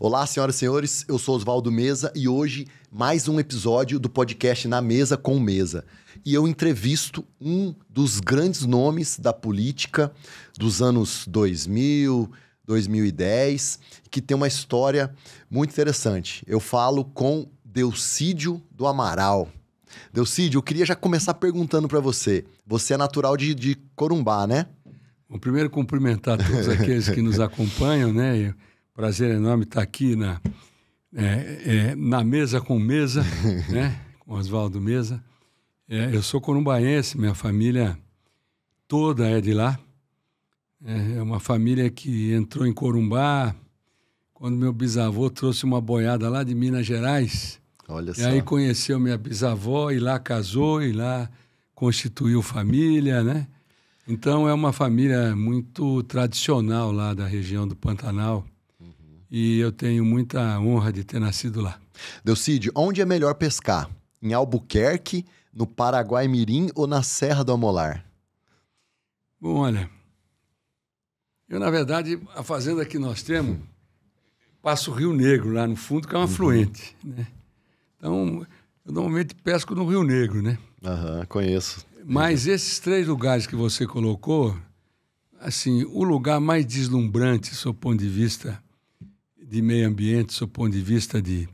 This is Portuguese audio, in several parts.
Olá, senhoras e senhores, eu sou Oswaldo Meza e hoje mais um episódio do podcast Na Mesa com Meza. E eu entrevisto um dos grandes nomes da política dos anos 2000, 2010, que tem uma história muito interessante. Eu falo com Delcídio do Amaral. Delcídio, eu queria já começar perguntando para você. Você é natural de Corumbá, né? Bom, primeiro cumprimentar todos aqueles que nos acompanham, né? Prazer enorme estar aqui na Mesa com Meza, né? Com Oswaldo Meza. Eu sou corumbaense, minha família toda é de lá. É uma família que entrou em Corumbá quando meu bisavô trouxe uma boiada lá de Minas Gerais. Olha só. E aí conheceu minha bisavó e lá casou e lá constituiu família, né? Então é uma família muito tradicional lá da região do Pantanal. E eu tenho muita honra de ter nascido lá. Delcídio, onde é melhor pescar? Em Albuquerque, no Paraguai-Mirim ou na Serra do Amolar? Bom, olha, eu na verdade, a fazenda que nós temos, passa o Rio Negro lá no fundo, que é um afluente, né? Então, eu normalmente pesco no Rio Negro, né? Conheço. Mas esses três lugares que você colocou, assim, o lugar mais deslumbrante, do ponto de vista de meio ambiente, do ponto de vista de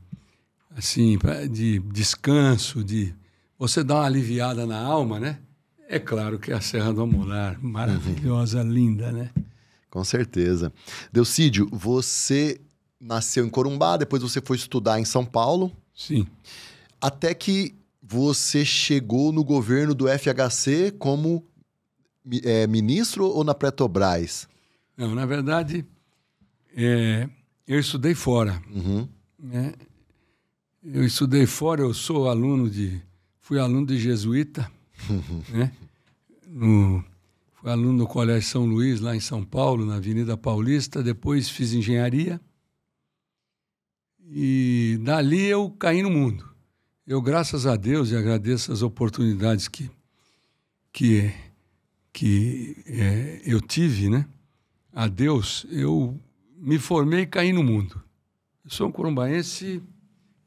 descanso, de você dar uma aliviada na alma, né? É claro que é a Serra do Amolar, maravilhosa, linda, né? Com certeza. Delcídio, você nasceu em Corumbá, depois você foi estudar em São Paulo. Sim. Até que você chegou no governo do FHC como ministro ou na Petrobras? Não, na verdade, eu estudei fora. Né? Eu estudei fora, eu sou fui aluno de jesuíta, né? Fui aluno no Colégio São Luís, lá em São Paulo, na Avenida Paulista. Depois fiz engenharia e dali eu caí no mundo. Eu, graças a Deus, e agradeço as oportunidades que eu tive, né? A Deus, eu me formei e caí no mundo. Eu sou um corumbaense,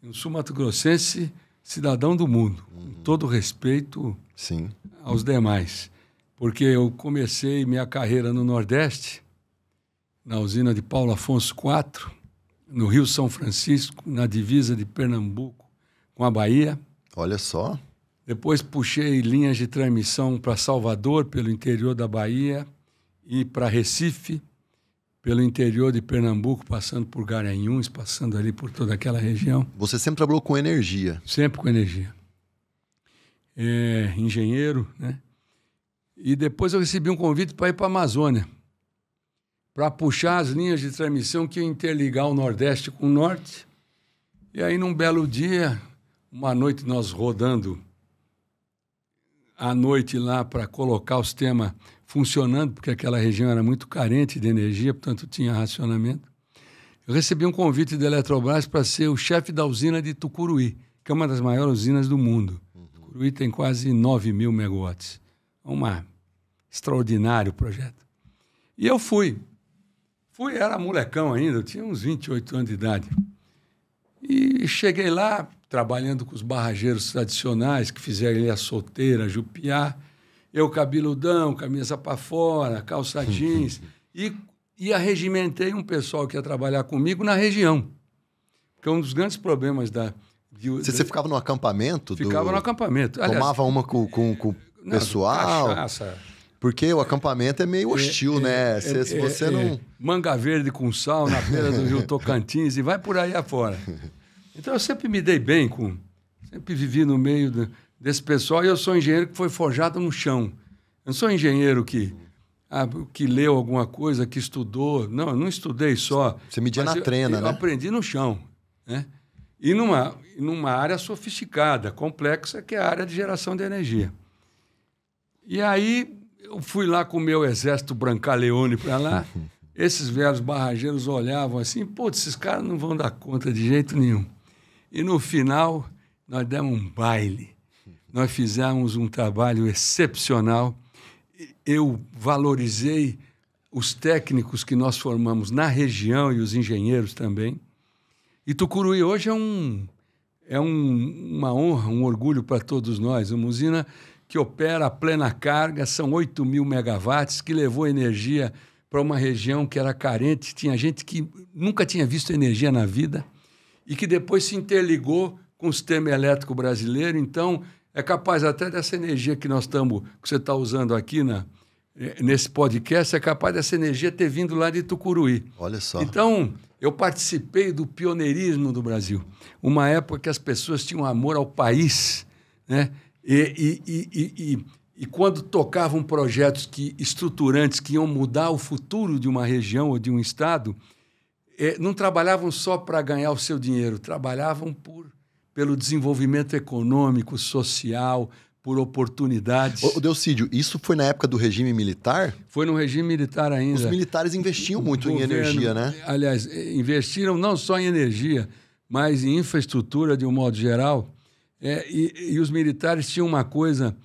um sul-mato-grossense, cidadão do mundo, com todo respeito Sim. aos demais. Porque eu comecei minha carreira no Nordeste, na usina de Paulo Afonso IV, no Rio São Francisco, na divisa de Pernambuco com a Bahia. Olha só. Depois puxei linhas de transmissão para Salvador, pelo interior da Bahia, e para Recife, pelo interior de Pernambuco, passando por Garanhuns, passando ali por toda aquela região. Você sempre trabalhou com energia? Sempre com energia. Engenheiro, né? E depois eu recebi um convite para ir para a Amazônia, para puxar as linhas de transmissão que iam interligar o Nordeste com o Norte. E aí, num belo dia, uma noite nós rodando à noite lá para colocar o sistema funcionando, porque aquela região era muito carente de energia, portanto tinha racionamento. Eu recebi um convite da Eletrobras para ser o chefe da usina de Tucuruí, que é uma das maiores usinas do mundo. Tucuruí tem quase 9.000 megawatts. É um extraordinário projeto. E eu fui. Era molecão ainda, eu tinha uns 28 anos de idade. E cheguei lá, trabalhando com os barrageiros tradicionais, que fizeram ali a solteira, jupiá. Eu cabeludão, camisa para fora, calça jeans. E arregimentei um pessoal que ia trabalhar comigo na região. Porque um dos grandes problemas Você ficava no acampamento? Ficava no acampamento. Aliás, tomava uma com o pessoal? Cachaça. Porque o acampamento é meio hostil, né? Se você não... Manga verde com sal na beira do rio Tocantins e vai por aí afora. Então eu sempre me dei bem sempre vivi no meio desse pessoal, e eu sou engenheiro que foi forjado no chão. Eu não sou engenheiro que leu alguma coisa, que estudou. Não, eu não estudei só. Você media na trena, né? Eu aprendi no chão, né? E numa área sofisticada, complexa, que é a área de geração de energia. E aí eu fui lá com o meu exército Brancaleone para lá. Esses velhos barrageiros olhavam assim, esses caras não vão dar conta de jeito nenhum. E no final, nós demos um baile. Nós fizemos um trabalho excepcional. Eu valorizei os técnicos que nós formamos na região e os engenheiros também. E Tucuruí hoje uma honra, um orgulho para todos nós. Uma usina que opera a plena carga, são 8.000 megawatts, que levou energia para uma região que era carente. Tinha gente que nunca tinha visto energia na vida e que depois se interligou com o sistema elétrico brasileiro. Então, é capaz até dessa energia que você está usando aqui nesse podcast, é capaz dessa energia ter vindo lá de Tucuruí. Olha só. Então, eu participei do pioneirismo do Brasil. Uma época que as pessoas tinham amor ao país, né? E quando tocavam projetos estruturantes que iam mudar o futuro de uma região ou de um estado, não trabalhavam só para ganhar o seu dinheiro, trabalhavam pelo desenvolvimento econômico, social, por oportunidades. Ô, Delcídio, isso foi na época do regime militar? Foi no regime militar ainda. Os militares investiam muito em energia, né? Aliás, investiram não só em energia, mas em infraestrutura de um modo geral. E os militares tinham uma coisa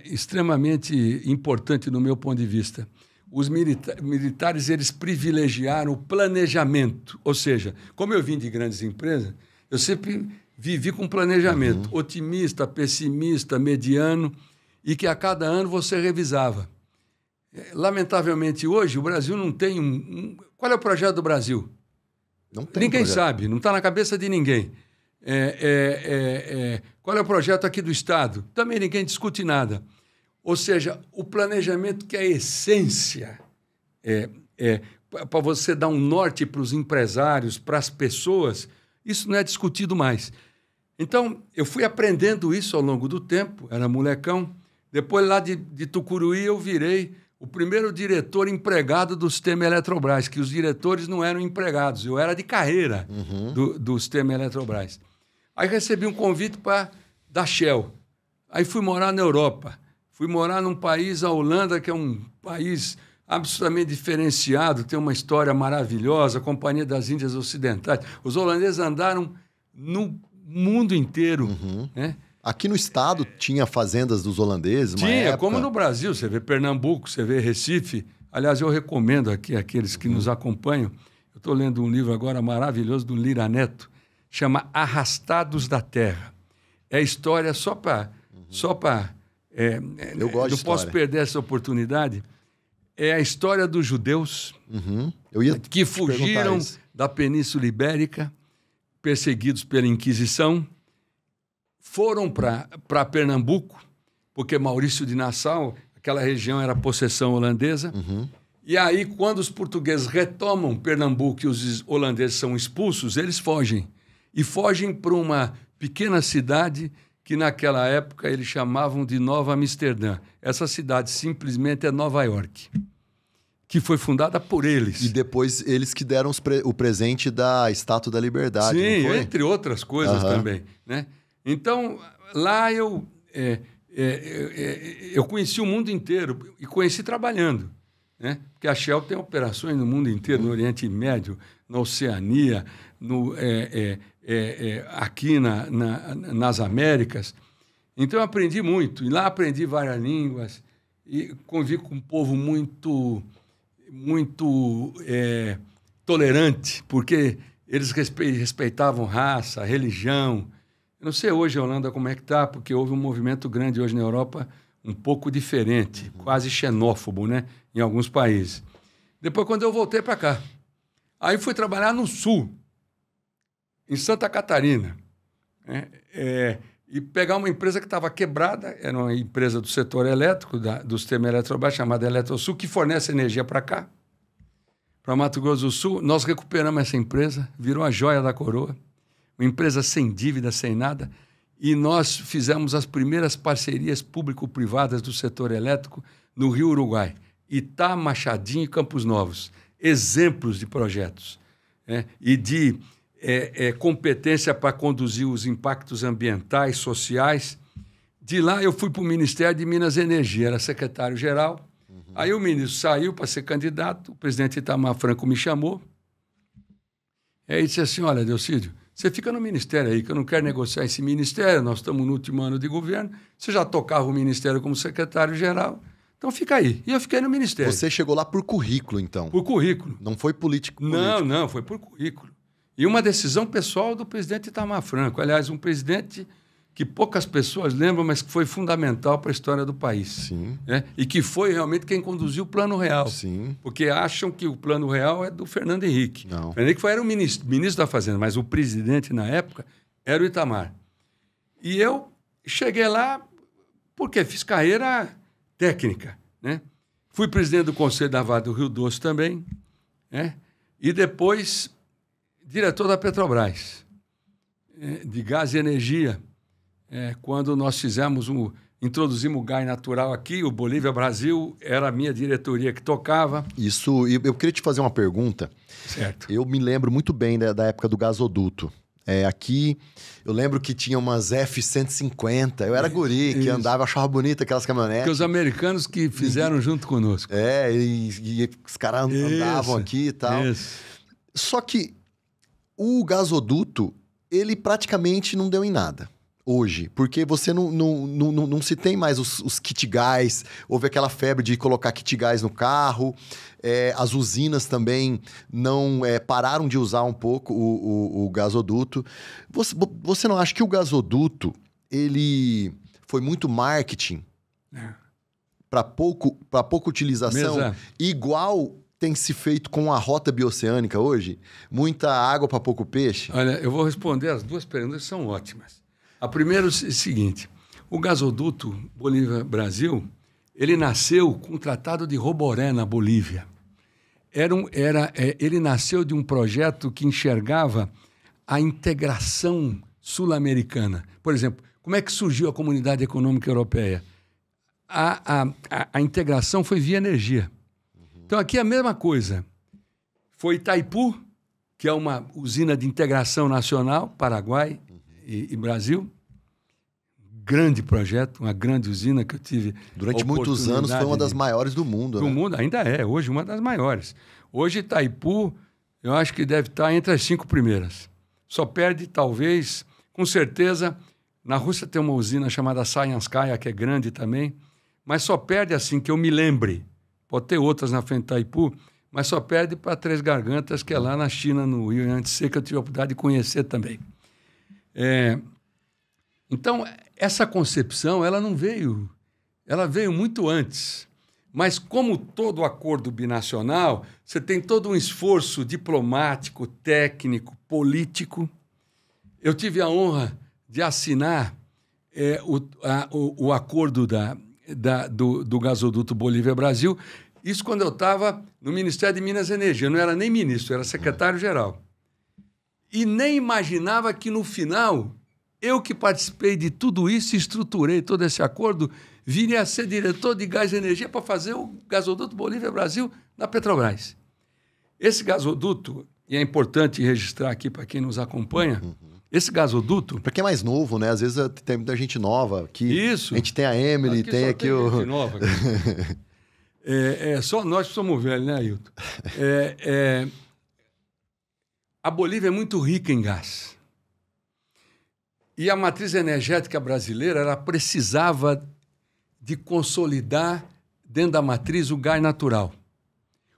extremamente importante no meu ponto de vista. Os militares eles privilegiaram o planejamento. Ou seja, como eu vim de grandes empresas, eu sempre vivi com planejamento, otimista, pessimista, mediano, e que a cada ano você revisava. Lamentavelmente, hoje, o Brasil não tem Qual é o projeto do Brasil? Não tem ninguém projeto. sabe, não está na cabeça de ninguém. Qual é o projeto aqui do Estado? Também ninguém discute nada. Ou seja, o planejamento que é a essência para você dar um norte para os empresários, para as pessoas, isso não é discutido mais. Então, eu fui aprendendo isso ao longo do tempo, era molecão. Depois, lá de Tucuruí, eu virei o primeiro diretor empregado do sistema Eletrobras, que os diretores não eram empregados, eu era de carreira do sistema Eletrobras. Aí recebi um convite da Shell. Aí fui morar na Europa. Fui morar num país, a Holanda, que é um país absolutamente diferenciado, tem uma história maravilhosa, a Companhia das Índias Ocidentais. Os holandeses andaram no mundo inteiro. Né? Aqui no estado tinha fazendas dos holandeses? Tinha, como no Brasil. Você vê Pernambuco, você vê Recife. Aliás, eu recomendo aqui àqueles que nos acompanham. Eu estou lendo um livro agora maravilhoso do Lira Neto, chama Arrastados da Terra. É história só para... eu gosto de não posso perder essa oportunidade. É a história dos judeus que fugiram da Península Ibérica, perseguidos pela Inquisição, foram para Pernambuco, porque Maurício de Nassau, aquela região era possessão holandesa. E aí, quando os portugueses retomam Pernambuco e os holandeses são expulsos, eles fogem. E fogem para uma pequena cidade que naquela época eles chamavam de Nova Amsterdã. Essa cidade simplesmente é Nova York, que foi fundada por eles. E depois eles que deram o presente da Estátua da Liberdade, sim, não foi? Entre outras coisas também. Né? Então, lá eu conheci o mundo inteiro e conheci trabalhando. Né? Porque a Shell tem operações no mundo inteiro, no Oriente Médio, na Oceania, aqui nas Américas. Então, eu aprendi muito. E lá aprendi várias línguas e convivi com um povo muito tolerante, porque eles respeitavam raça, religião. Eu não sei hoje a Holanda como é que está, porque houve um movimento grande hoje na Europa, um pouco diferente, quase xenófobo, né? Em alguns países. Depois, quando eu voltei para cá, aí fui trabalhar no Sul, em Santa Catarina, né? E pegar uma empresa que estava quebrada, era uma empresa do setor elétrico, do sistema Eletrobras, chamada Eletrosul, que fornece energia para cá, para Mato Grosso do Sul. Nós recuperamos essa empresa, virou a joia da coroa, uma empresa sem dívida, sem nada, e nós fizemos as primeiras parcerias público-privadas do setor elétrico no Rio Uruguai, Itá, Machadinho e Campos Novos. Exemplos de projetos, né? E de competência para conduzir os impactos ambientais, sociais. De lá eu fui para o Ministério de Minas e Energia, era secretário-geral. Aí o ministro saiu para ser candidato, o presidente Itamar Franco me chamou. E aí disse assim, olha, Delcídio, você fica no ministério aí, que eu não quero negociar esse ministério, nós estamos no último ano de governo, você já tocava o ministério como secretário-geral, então fica aí. E eu fiquei no ministério. Você chegou lá por currículo, então? Por currículo. Não foi político? Não, foi por currículo. E uma decisão pessoal do presidente Itamar Franco. Aliás, um presidente que poucas pessoas lembram, mas que foi fundamental para a história do país. Sim. Né? E que foi realmente quem conduziu o Plano Real. Sim. Porque acham que o Plano Real é do Fernando Henrique. Não. Fernando Henrique era o ministro da Fazenda, mas o presidente, na época, era o Itamar. E eu cheguei lá porque fiz carreira técnica, né? Fui presidente do Conselho da Vale do Rio Doce também, né? E depois diretor da Petrobras, de gás e energia. Quando nós introduzimos o gás natural aqui, o Bolívia Brasil era a minha diretoria que tocava. Isso, e eu queria te fazer uma pergunta. Certo. Eu me lembro muito bem da época do gasoduto. Aqui, eu lembro que tinha umas F-150. Eu era guri, que andava, achava bonita aquelas caminhonetes. Que os americanos que fizeram junto conosco. E os caras andavam aqui e tal. Isso. Só que o gasoduto, ele praticamente não deu em nada hoje, porque você não se tem mais os kit gás, houve aquela febre de colocar kit gás no carro, as usinas também não pararam de usar um pouco o gasoduto. Você não acha que o gasoduto, ele foi muito marketing para pouca utilização, Mesa. igual tem se feito com a rota bioceânica hoje? Muita água para pouco peixe? Olha, eu vou responder as duas perguntas que são ótimas. A primeira é o seguinte: o gasoduto Bolívia-Brasil, ele nasceu com o Tratado de Roboré na Bolívia. Ele nasceu de um projeto que enxergava a integração sul-americana. Por exemplo, como é que surgiu a Comunidade Econômica Europeia? A integração foi via energia. Então, aqui é a mesma coisa. Foi Itaipu, que é uma usina de integração nacional, Paraguai e Brasil. Grande projeto, uma grande usina que eu tive. Durante muitos anos foi uma das maiores do mundo, né? Do mundo, ainda é. Hoje, uma das maiores. Hoje, Itaipu, eu acho que deve estar entre as 5 primeiras. Só perde, talvez, com certeza, na Rússia tem uma usina chamada Sayanskaya, que é grande também, mas só perde, assim, que eu me lembre. Pode ter outras na frente de Itaipu, mas só perde para Três Gargantas, que é lá na China, no Rio Yangtze, que eu tive a oportunidade de conhecer também. Então, essa concepção, ela não veio, ela veio muito antes. Mas como todo acordo binacional, você tem todo um esforço diplomático, técnico, político. Eu tive a honra de assinar o acordo do gasoduto Bolívia-Brasil. Isso quando eu estava no Ministério de Minas e Energia. Eu não era nem ministro, era secretário-geral. E nem imaginava que, no final, eu que participei de tudo isso, estruturei todo esse acordo, viria a ser diretor de gás e energia para fazer o gasoduto Bolívia-Brasil na Petrobras. Esse gasoduto, e é importante registrar aqui para quem nos acompanha, esse gasoduto... Para quem é mais novo, né? Às vezes tem muita gente nova aqui. Isso. A gente tem a Emily, tem aqui o... Gente nova aqui. Só nós que somos velhos, né, Ailton? A Bolívia é muito rica em gás. E a matriz energética brasileira, ela precisava de consolidar dentro da matriz o gás natural.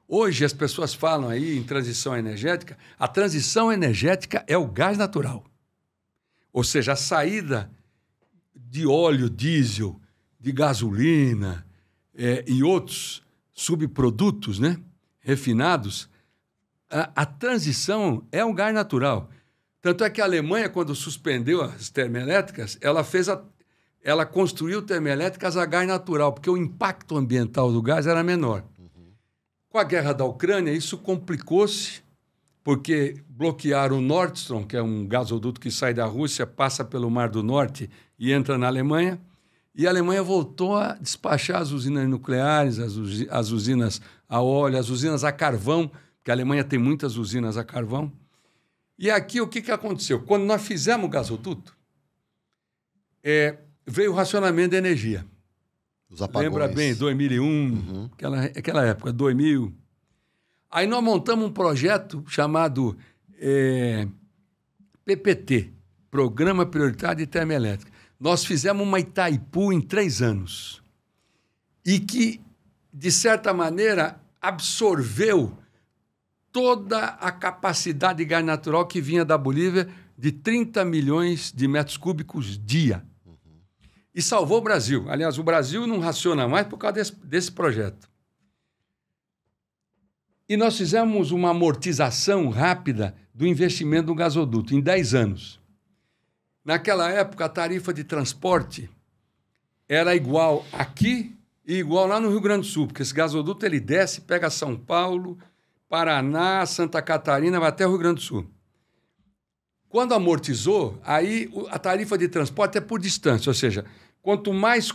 Hoje as pessoas falam aí em transição energética. A transição energética é o gás natural. Ou seja, a saída de óleo, diesel, de gasolina e outros subprodutos, né, refinados, a transição é o gás natural. Tanto é que a Alemanha, quando suspendeu as termoelétricas, ela construiu termoelétricas a gás natural, porque o impacto ambiental do gás era menor. Com a guerra da Ucrânia, isso complicou-se, porque bloquearam o Nord Stream, que é um gasoduto que sai da Rússia, passa pelo Mar do Norte e entra na Alemanha, e a Alemanha voltou a despachar as usinas nucleares, as usinas a óleo, as usinas a carvão, porque a Alemanha tem muitas usinas a carvão. E aqui o que aconteceu? Quando nós fizemos o gasoduto, veio o racionamento de energia. Os apagões. Lembra bem, 2001, aquela época, 2000. Aí nós montamos um projeto chamado PPT, Programa Prioritário de Termoelétrica. Nós fizemos uma Itaipu em 3 anos. E que, de certa maneira, absorveu toda a capacidade de gás natural que vinha da Bolívia de 30 milhões de metros cúbicos dia. E salvou o Brasil. Aliás, o Brasil não raciona mais por causa desse projeto. E nós fizemos uma amortização rápida do investimento no gasoduto, em 10 anos. Naquela época, a tarifa de transporte era igual aqui e igual lá no Rio Grande do Sul, porque esse gasoduto ele desce, pega São Paulo, Paraná, Santa Catarina, vai até o Rio Grande do Sul. Quando amortizou, aí a tarifa de transporte é por distância, ou seja, quanto mais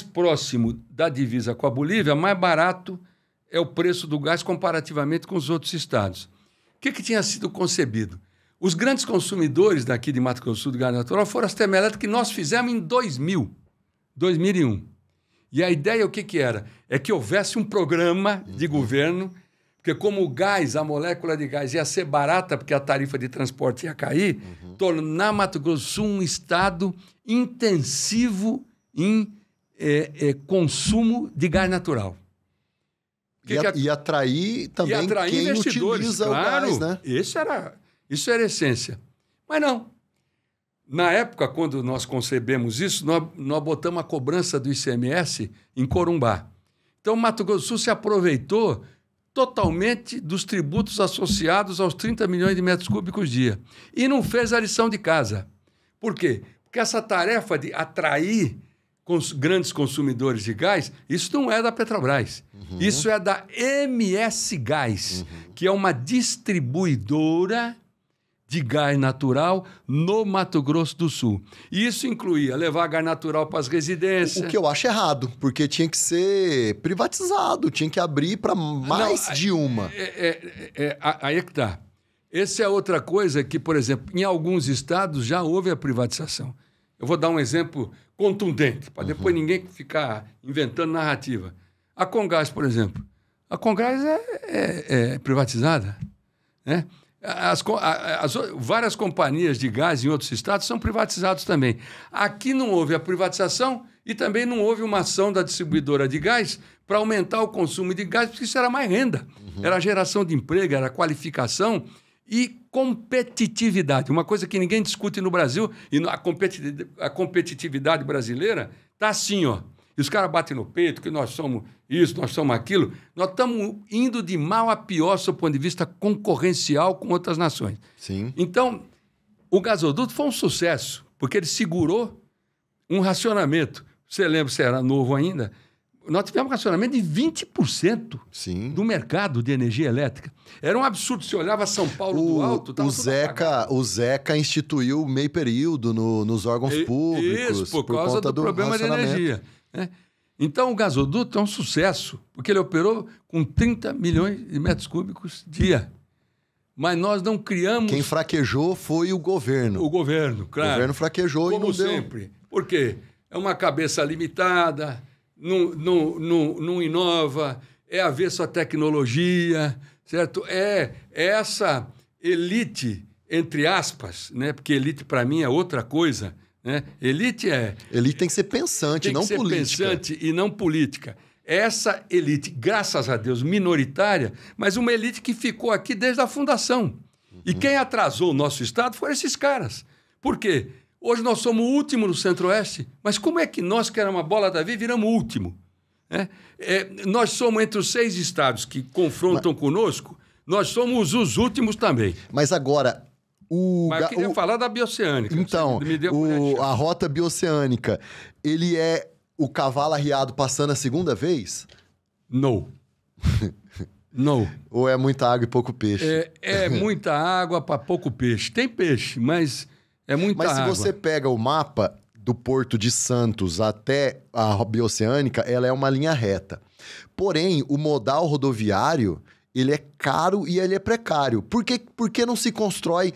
próximo da divisa com a Bolívia, mais barato é o preço do gás comparativamente com os outros estados. O que tinha sido concebido? Os grandes consumidores daqui de Mato Grosso do Sul do gás natural foram as termoelétricas que nós fizemos em 2001. E a ideia o que era? É que houvesse um programa de governo, porque como o gás, a molécula de gás ia ser barata, porque a tarifa de transporte ia cair, tornar Mato Grosso do Sul um estado intensivo em consumo de gás natural. E atrair também quem utiliza o gás, né? Isso era a essência. Mas não. Na época, quando nós concebemos isso, nós botamos a cobrança do ICMS em Corumbá. Então, Mato Grosso do Sul se aproveitou totalmente dos tributos associados aos 30 milhões de metros cúbicos dia. E não fez a lição de casa. Por quê? Porque essa tarefa de atrair grandes consumidores de gás, isso não é da Petrobras. Isso é da MS Gás, que é uma distribuidora de gás natural no Mato Grosso do Sul. E isso incluía levar gás natural para as residências. O que eu acho errado, porque tinha que ser privatizado, tinha que abrir para mais de uma. Aí é que está. Essa é outra coisa que, por exemplo, em alguns estados já houve a privatização. Eu vou dar um exemplo contundente, para depois ninguém ficar inventando narrativa. A Comgás, por exemplo. A Comgás é privatizada, né? Várias companhias de gás em outros estados são privatizadas também. Aqui não houve a privatização e também não houve uma ação da distribuidora de gás para aumentar o consumo de gás, porque isso era mais renda. Era geração de emprego, era qualificação e competitividade. Uma coisa que ninguém discute no Brasil, e a competitividade brasileira está assim, ó. E os caras batem no peito que nós somos isso, nós somos aquilo. Nós estamos indo de mal a pior do ponto de vista concorrencial com outras nações. Sim. Então, o gasoduto foi um sucesso, porque ele segurou um racionamento. Você lembra, você era novo ainda? Nós tivemos um racionamento de 20% Sim. do mercado de energia elétrica. Era um absurdo. Você olhava São Paulo do alto... O Zeca instituiu meio período nos órgãos públicos. Isso, por causa do problema de energia. Né? Então, o gasoduto é um sucesso, porque ele operou com 30 milhões de metros cúbicos dia. Mas nós não criamos... Quem fraquejou foi o governo. O governo, claro. O governo fraquejou e não deu. Como sempre. Por quê? É uma cabeça limitada, não inova, é avesso à tecnologia, certo? É essa elite, entre aspas, né? Porque elite, para mim, é outra coisa. Né? Elite tem que ser pensante, não política. Tem que ser pensante e não política. Essa elite, graças a Deus, minoritária, mas uma elite que ficou aqui desde a fundação. E quem atrasou o nosso Estado foram esses caras. Por quê? Hoje nós somos o último no Centro-Oeste, mas como é que nós, que era uma bola da vez, viramos o último? Nós somos entre os 6 estados que confrontam conosco, nós somos os últimos também. Mas agora... Mas eu queria falar da bioceânica. Então, a rota bioceânica, ele é o cavalo arriado passando a segunda vez? Não. Não. Ou é muita água e pouco peixe? É muita água para pouco peixe. Tem peixe, mas é muita água. Mas se você pega o mapa do Porto de Santos até a bioceânica, ela é uma linha reta. Porém, o modal rodoviário... ele é caro e ele é precário. Por que não se constrói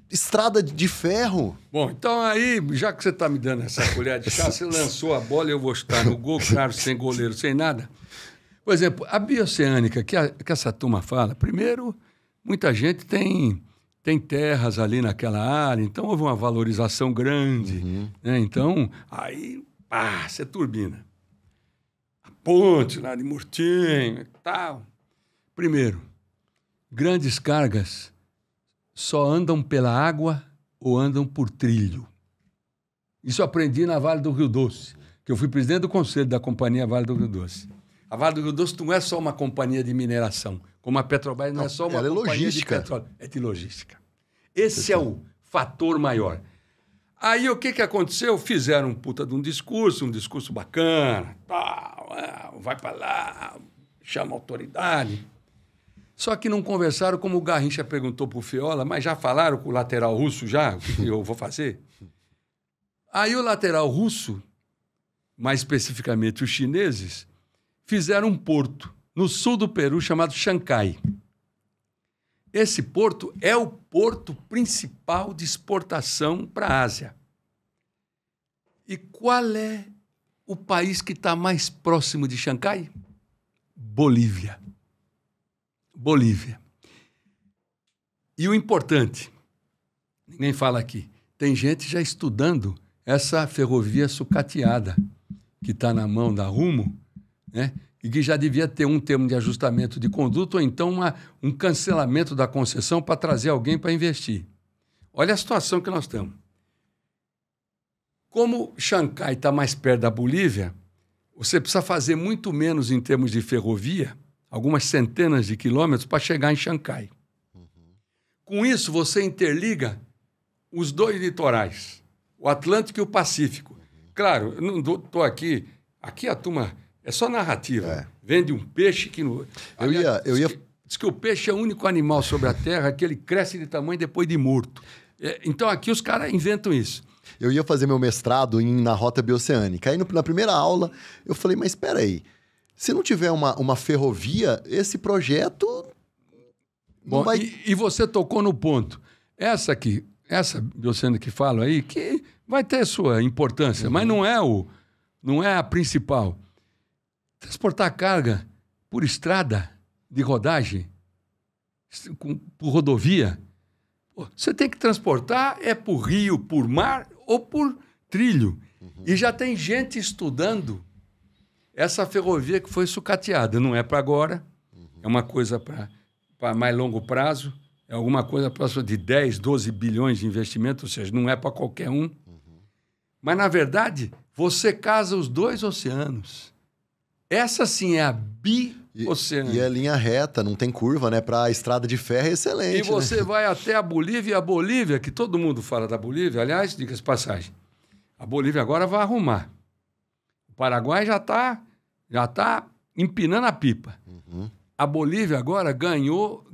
estrada de ferro? Bom, então aí, já que você está me dando essa colher de chá, você lançou a bola e eu vou estar no gol, claro, sem goleiro, sem nada. Por exemplo, a bioceânica que essa turma fala, primeiro, muita gente tem terras ali naquela área, então houve uma valorização grande. Né? Então, aí, você turbina. A ponte lá de Murtinho e tal... Primeiro, grandes cargas só andam pela água ou andam por trilho. Isso eu aprendi na Vale do Rio Doce, que eu fui presidente do conselho da companhia Vale do Rio Doce. A Vale do Rio Doce não é só uma companhia de mineração, como a Petrobras não é só uma companhia de petróleo, é de logística. Esse é o fator maior. Aí o que aconteceu? Fizeram um puta de um discurso bacana, vai para lá, chama a autoridade. Só que não conversaram, como o Garrincha perguntou para o Feola, mas já falaram com o lateral russo já, o que eu vou fazer? Aí o lateral russo, mais especificamente os chineses, fizeram um porto no sul do Peru chamado Chancai. Esse porto é o porto principal de exportação para a Ásia. E qual é o país que está mais próximo de Chancai? Bolívia. Bolívia. E o importante, ninguém fala aqui, tem gente já estudando essa ferrovia sucateada que está na mão da Rumo, né? E que já devia ter um termo de ajustamento de conduta ou então um cancelamento da concessão para trazer alguém para investir. Olha a situação que nós estamos. Como Chancai está mais perto da Bolívia, você precisa fazer muito menos em termos de ferrovia, algumas centenas de quilômetros, para chegar em Chancai. Com isso, você interliga os dois litorais, o Atlântico e o Pacífico. Claro, eu não estou aqui... Aqui a turma... É só narrativa. Vende um peixe que... Diz que o peixe é o único animal sobre a Terra que ele cresce de tamanho depois de morto. Então, aqui os caras inventam isso. Eu ia fazer meu mestrado na Rota Bioceânica. Aí, na primeira aula, eu falei, mas espera aí. Se não tiver uma ferrovia, esse projeto... Bom, e você tocou no ponto. Essa bioceânica que falo aí, que vai ter sua importância, mas não é a principal. Transportar carga por estrada de rodagem, por rodovia, você tem que transportar por rio, por mar ou por trilho. E já tem gente estudando essa ferrovia que foi sucateada. Não é para agora, é uma coisa para mais longo prazo, é alguma coisa próxima de 10, 12 bilhões de investimento, ou seja, não é para qualquer um. Mas, na verdade, você casa os dois oceanos. Essa, sim, é a bioceânica. E é linha reta, não tem curva, né? Para a estrada de ferro é excelente. E você vai até a Bolívia, e a Bolívia, que todo mundo fala da Bolívia, aliás, diga-se passagem, a Bolívia agora vai arrumar. O Paraguai já tá empinando a pipa. A Bolívia agora ganhou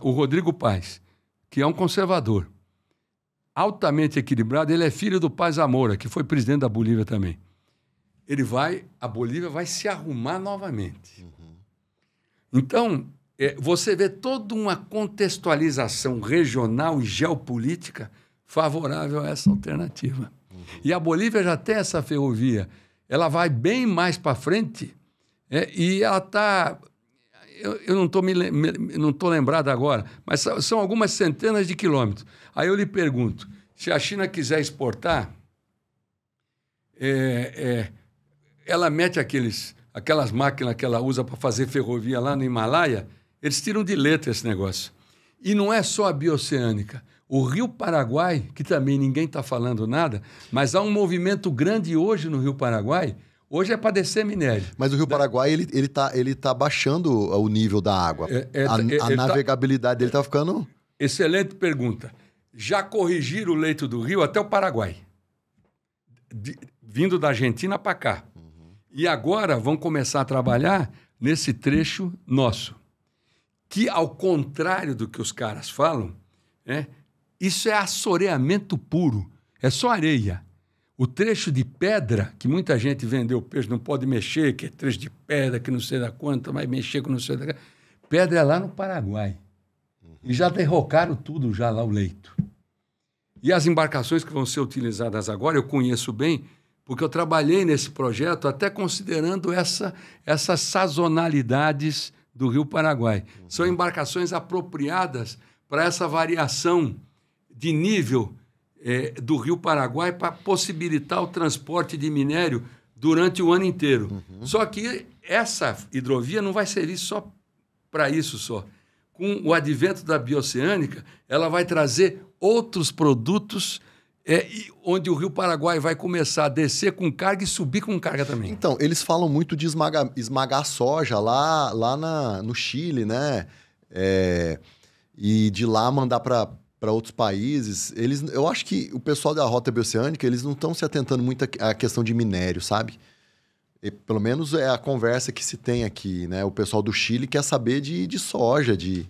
o Rodrigo Paz, que é um conservador. Altamente equilibrado, ele é filho do Paz Zamora, que foi presidente da Bolívia também. A Bolívia vai se arrumar novamente. Então, você vê toda uma contextualização regional e geopolítica favorável a essa alternativa. E a Bolívia já tem essa ferrovia. Ela vai bem mais para frente e ela está... Eu não estou lembrado agora, mas são algumas centenas de quilômetros. Aí eu lhe pergunto, se a China quiser exportar, ela mete aquelas máquinas que ela usa para fazer ferrovia lá no Himalaia, eles tiram de letra esse negócio. E não é só a bioceânica. O Rio Paraguai, que também ninguém está falando nada, mas há um movimento grande hoje no Rio Paraguai. Hoje é para descer minério. Mas o Rio Paraguai, ele tá baixando o nível da água. A navegabilidade dele está ficando... Excelente pergunta. Já corrigiram o leito do rio até o Paraguai. Vindo da Argentina para cá. E agora vão começar a trabalhar nesse trecho nosso. Que, ao contrário do que os caras falam, isso é assoreamento puro. É só areia. O trecho de pedra, que muita gente vendeu peixe, não pode mexer, que é trecho de pedra, que não sei da quanta, vai mexer com não sei da... Pedra é lá no Paraguai. E já derrocaram tudo já lá o leito. E as embarcações que vão ser utilizadas agora, eu conheço bem, porque eu trabalhei nesse projeto até considerando essas sazonalidades do Rio Paraguai. São embarcações apropriadas para essa variação de nível do Rio Paraguai para possibilitar o transporte de minério durante o ano inteiro. Só que essa hidrovia não vai servir só para isso só. Com o advento da bioceânica, ela vai trazer outros produtos onde o Rio Paraguai vai começar a descer com carga e subir com carga também. Então, eles falam muito de esmagar soja lá no Chile, né? E de lá mandar para outros países. Eu acho que o pessoal da Rota Bioceânica, eles não estão se atentando muito à questão de minério, sabe? E, pelo menos é a conversa que se tem aqui, né? O pessoal do Chile quer saber de soja, de...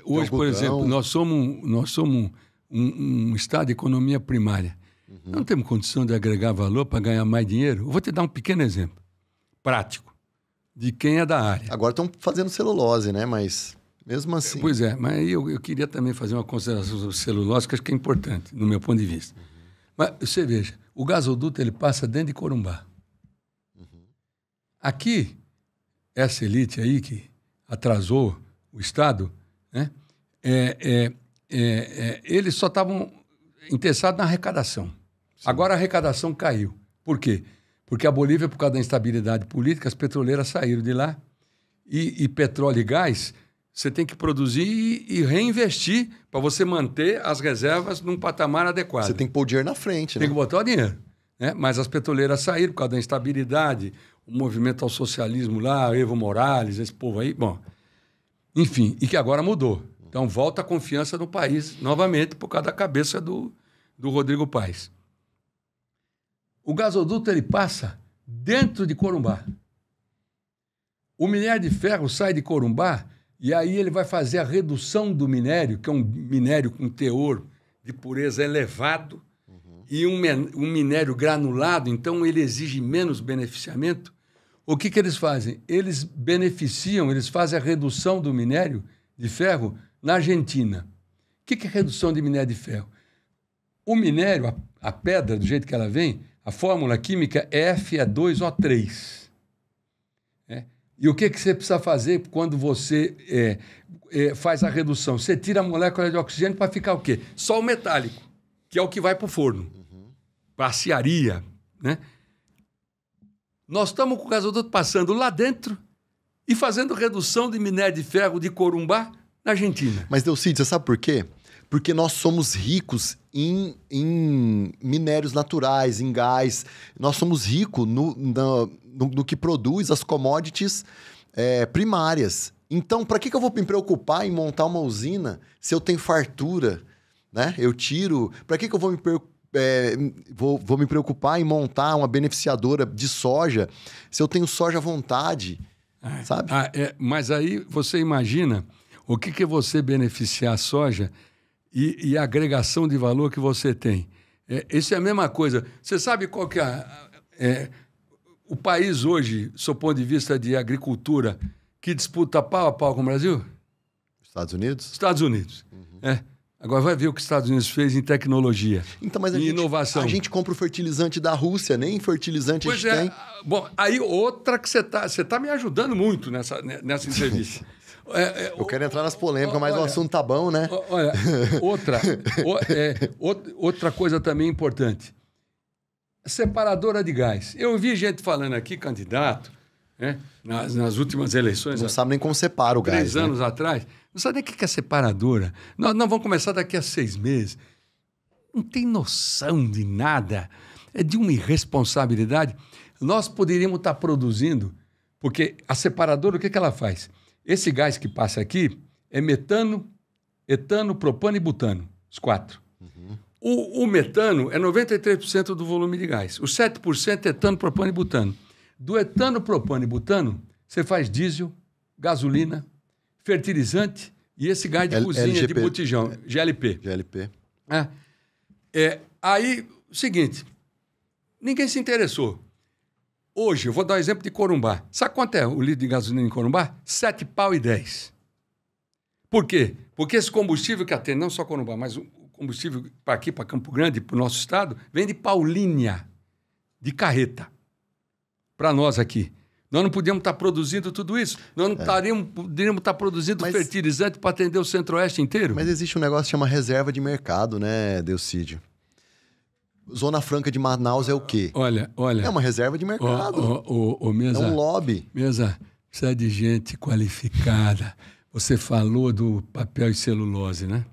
Hoje, por exemplo, nós somos um estado de economia primária. Não temos condição de agregar valor para ganhar mais dinheiro? Eu vou te dar um pequeno exemplo, prático, de quem é da área. Agora estão fazendo celulose, né? Mas mesmo assim... Pois é, mas eu queria também fazer uma consideração sobre celulose, que acho que é importante, no meu ponto de vista. Mas você veja, o gasoduto ele passa dentro de Corumbá. Aqui, essa elite aí que atrasou o Estado, né? Eles só estavam interessados na arrecadação. Sim. Agora a arrecadação caiu. Por quê? Porque a Bolívia, por causa da instabilidade política, as petroleiras saíram de lá e petróleo e gás você tem que produzir e reinvestir para você manter as reservas num patamar adequado. Você tem que pôr o dinheiro na frente, né? Tem que botar o dinheiro. Né? Mas as petroleiras saíram por causa da instabilidade, o movimento ao socialismo lá, Evo Morales, esse povo aí, bom. Enfim, e que agora mudou. Então, volta a confiança no país, novamente, por causa da cabeça do Rodrigo Paes. O gasoduto, ele passa dentro de Corumbá. O minério de ferro sai de Corumbá e aí ele vai fazer a redução do minério, que é um minério com teor de pureza elevado, e um minério granulado, então ele exige menos beneficiamento. O que eles fazem? Eles beneficiam, eles fazem a redução do minério de ferro na Argentina. O que é redução de minério de ferro? O minério, a pedra, do jeito que ela vem, a fórmula química é Fe2O3. E o que você precisa fazer quando você faz a redução? Você tira a molécula de oxigênio para ficar o quê? Só o metálico, que é o que vai para o forno, para a aciaria. Né? Nós estamos com o gasoduto passando lá dentro e fazendo redução de minério de ferro de Corumbá na Argentina. Mas, Delcídio, você sabe por quê? Porque nós somos ricos em minérios naturais, em gás. Nós somos ricos no que produz as commodities primárias. Então, para que eu vou me preocupar em montar uma usina se eu tenho fartura? Né? Eu tiro... Para que eu vou me preocupar em montar uma beneficiadora de soja se eu tenho soja à vontade? Sabe? Mas aí você imagina o que você beneficiar a soja e a agregação de valor que você tem. Isso é a mesma coisa. Você sabe qual que é o país hoje, do seu ponto de vista de agricultura, que disputa pau a pau com o Brasil? Estados Unidos? Estados Unidos. Agora vai ver o que os Estados Unidos fez em tecnologia, então, mas inovação. A gente compra o fertilizante da Rússia, nem fertilizante a gente tem. Bom, aí outra que você tá me ajudando muito nessa entrevista. Eu quero entrar nas polêmicas, mas o assunto tá bom, né? Olha, outra coisa também importante. Separadora de gás. Eu vi gente falando aqui, candidato, nas últimas eleições. Não sabe nem como separa o gás. 3 anos atrás. Não sabe nem o que é separadora. Nós vamos começar daqui a 6 meses. Não tem noção de nada. É de uma irresponsabilidade. Nós poderíamos estar produzindo, porque a separadora, o que ela faz? Esse gás que passa aqui é metano, etano, propano e butano, os 4. O metano é 93% do volume de gás. Os 7% é etano, propano e butano. Do etano, propano e butano, você faz diesel, gasolina, fertilizante e esse gás de cozinha LGP. de botijão, GLP. Aí, o seguinte, ninguém se interessou. Hoje, eu vou dar um exemplo de Corumbá. Sabe quanto é o litro de gasolina em Corumbá? R$7,10. Por quê? Porque esse combustível que atende, não só Corumbá, mas o combustível para aqui, para Campo Grande, para o nosso estado, vem de Paulínia, de carreta, para nós aqui. Nós não podíamos estar produzindo tudo isso. Nós não poderíamos estar produzindo fertilizante para atender o Centro-Oeste inteiro. Mas existe um negócio que chama reserva de mercado, né, Delcídio? Zona Franca de Manaus é o quê? Olha. É uma reserva de mercado. Mesa, é um lobby. Mesa, precisa de gente qualificada. Você falou do papel e celulose, né?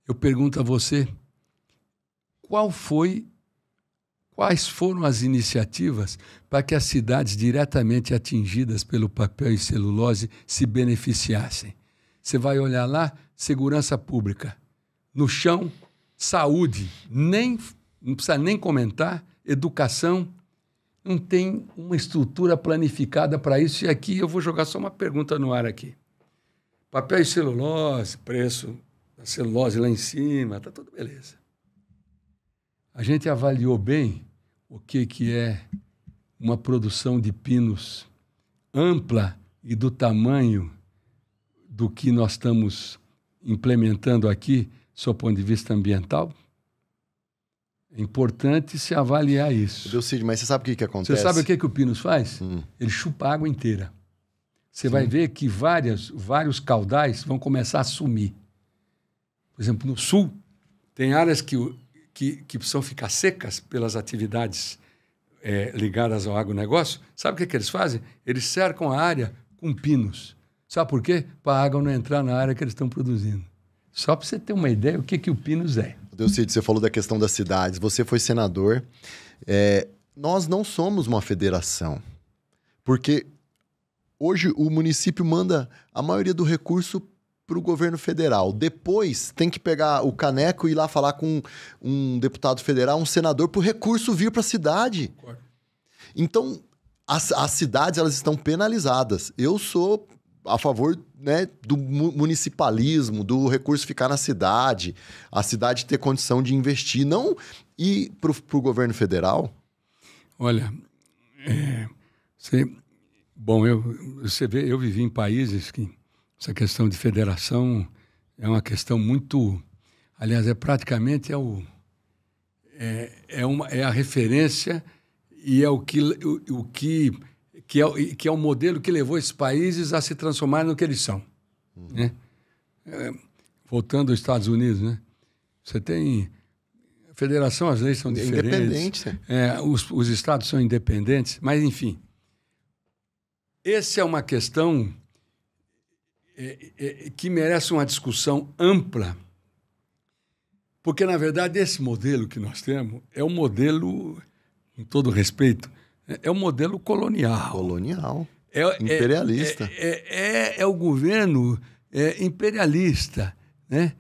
Eu pergunto a você, quais foram as iniciativas para que as cidades diretamente atingidas pelo papel e celulose se beneficiassem? Você vai olhar lá, segurança pública. No chão, saúde, não precisa nem comentar, educação, não tem uma estrutura planificada para isso. E aqui eu vou jogar só uma pergunta no ar aqui. Papel e celulose, preço da celulose lá em cima, tá tudo beleza. A gente avaliou bem o que é uma produção de pinos ampla e do tamanho do que nós estamos implementando aqui, do ponto de vista ambiental? É importante se avaliar isso. Delcídio, mas você sabe o que acontece? Você sabe o que o Pinus faz? Ele chupa a água inteira. Você vai ver que vários caudais vão começar a sumir. Por exemplo, no sul, tem áreas que precisam ficar secas pelas atividades ligadas ao agronegócio. Sabe o que eles fazem? Eles cercam a área com pinos. Sabe por quê? Para a água não entrar na área que eles estão produzindo. Só para você ter uma ideia o que o Pinus é. Delcídio, você falou da questão das cidades. Você foi senador. Nós não somos uma federação. Porque hoje o município manda a maioria do recurso para o governo federal. Depois tem que pegar o caneco e ir lá falar com um deputado federal, um senador, para o recurso vir para a cidade. Então, as cidades elas estão penalizadas. Eu sou a favor, né, do municipalismo, do recurso ficar na cidade, a cidade ter condição de investir, não ir para o governo federal. Olha, você vê, eu vivi em países que essa questão de federação é uma questão muito... Aliás, praticamente é a referência e é que é o modelo que levou esses países a se transformar no que eles são. Né? Voltando aos Estados Unidos, né? Você tem... A federação, as leis são diferentes. Independente. Os estados são independentes, mas, enfim. Essa é uma questão que merece uma discussão ampla, porque, na verdade, esse modelo que nós temos é um modelo, com todo respeito, é um modelo colonial. Colonial. Imperialista. É o governo imperialista, né?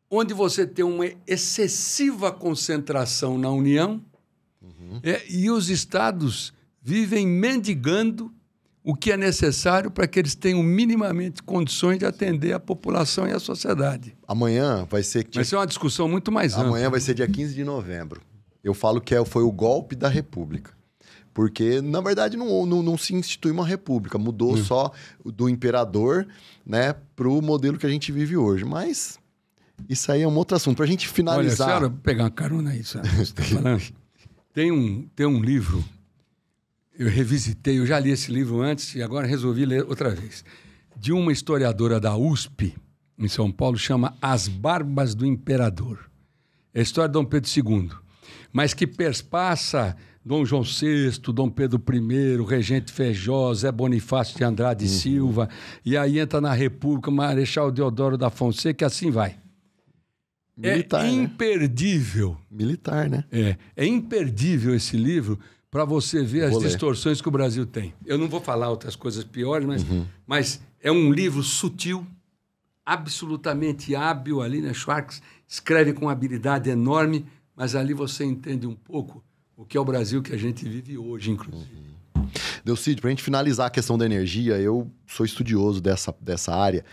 Onde você tem uma excessiva concentração na União e os estados vivem mendigando o que é necessário para que eles tenham minimamente condições de atender a população e a sociedade. Amanhã vai ser... Vai ser uma discussão muito mais ampla. Amanhã vai ser dia 15 de novembro. Eu falo que foi o golpe da República. Porque, na verdade, não se institui uma república. Mudou só do imperador, né, para o modelo que a gente vive hoje. Mas isso aí é um outro assunto. Para a gente finalizar... Olha, senhora, pegar uma carona aí, sabe? Você tá falando? Tem um livro... Eu revisitei, eu já li esse livro antes e agora resolvi ler outra vez. De uma historiadora da USP, em São Paulo, chama As Barbas do Imperador. É a história de Dom Pedro II, mas que perpassa Dom João VI, Dom Pedro I, Regente Feijó, Zé Bonifácio de Andrade Silva, e aí entra na República, Marechal Deodoro da Fonseca, e assim vai. Militar, imperdível. Né? Militar, né? É imperdível esse livro para você ver as distorções que o Brasil tem. Eu não vou falar outras coisas piores, mas é um livro sutil, absolutamente hábil ali, né? Schwartz escreve com habilidade enorme, mas ali você entende um pouco o que é o Brasil que a gente vive hoje, inclusive. Delcídio, para a gente finalizar a questão da energia, eu sou estudioso dessa área.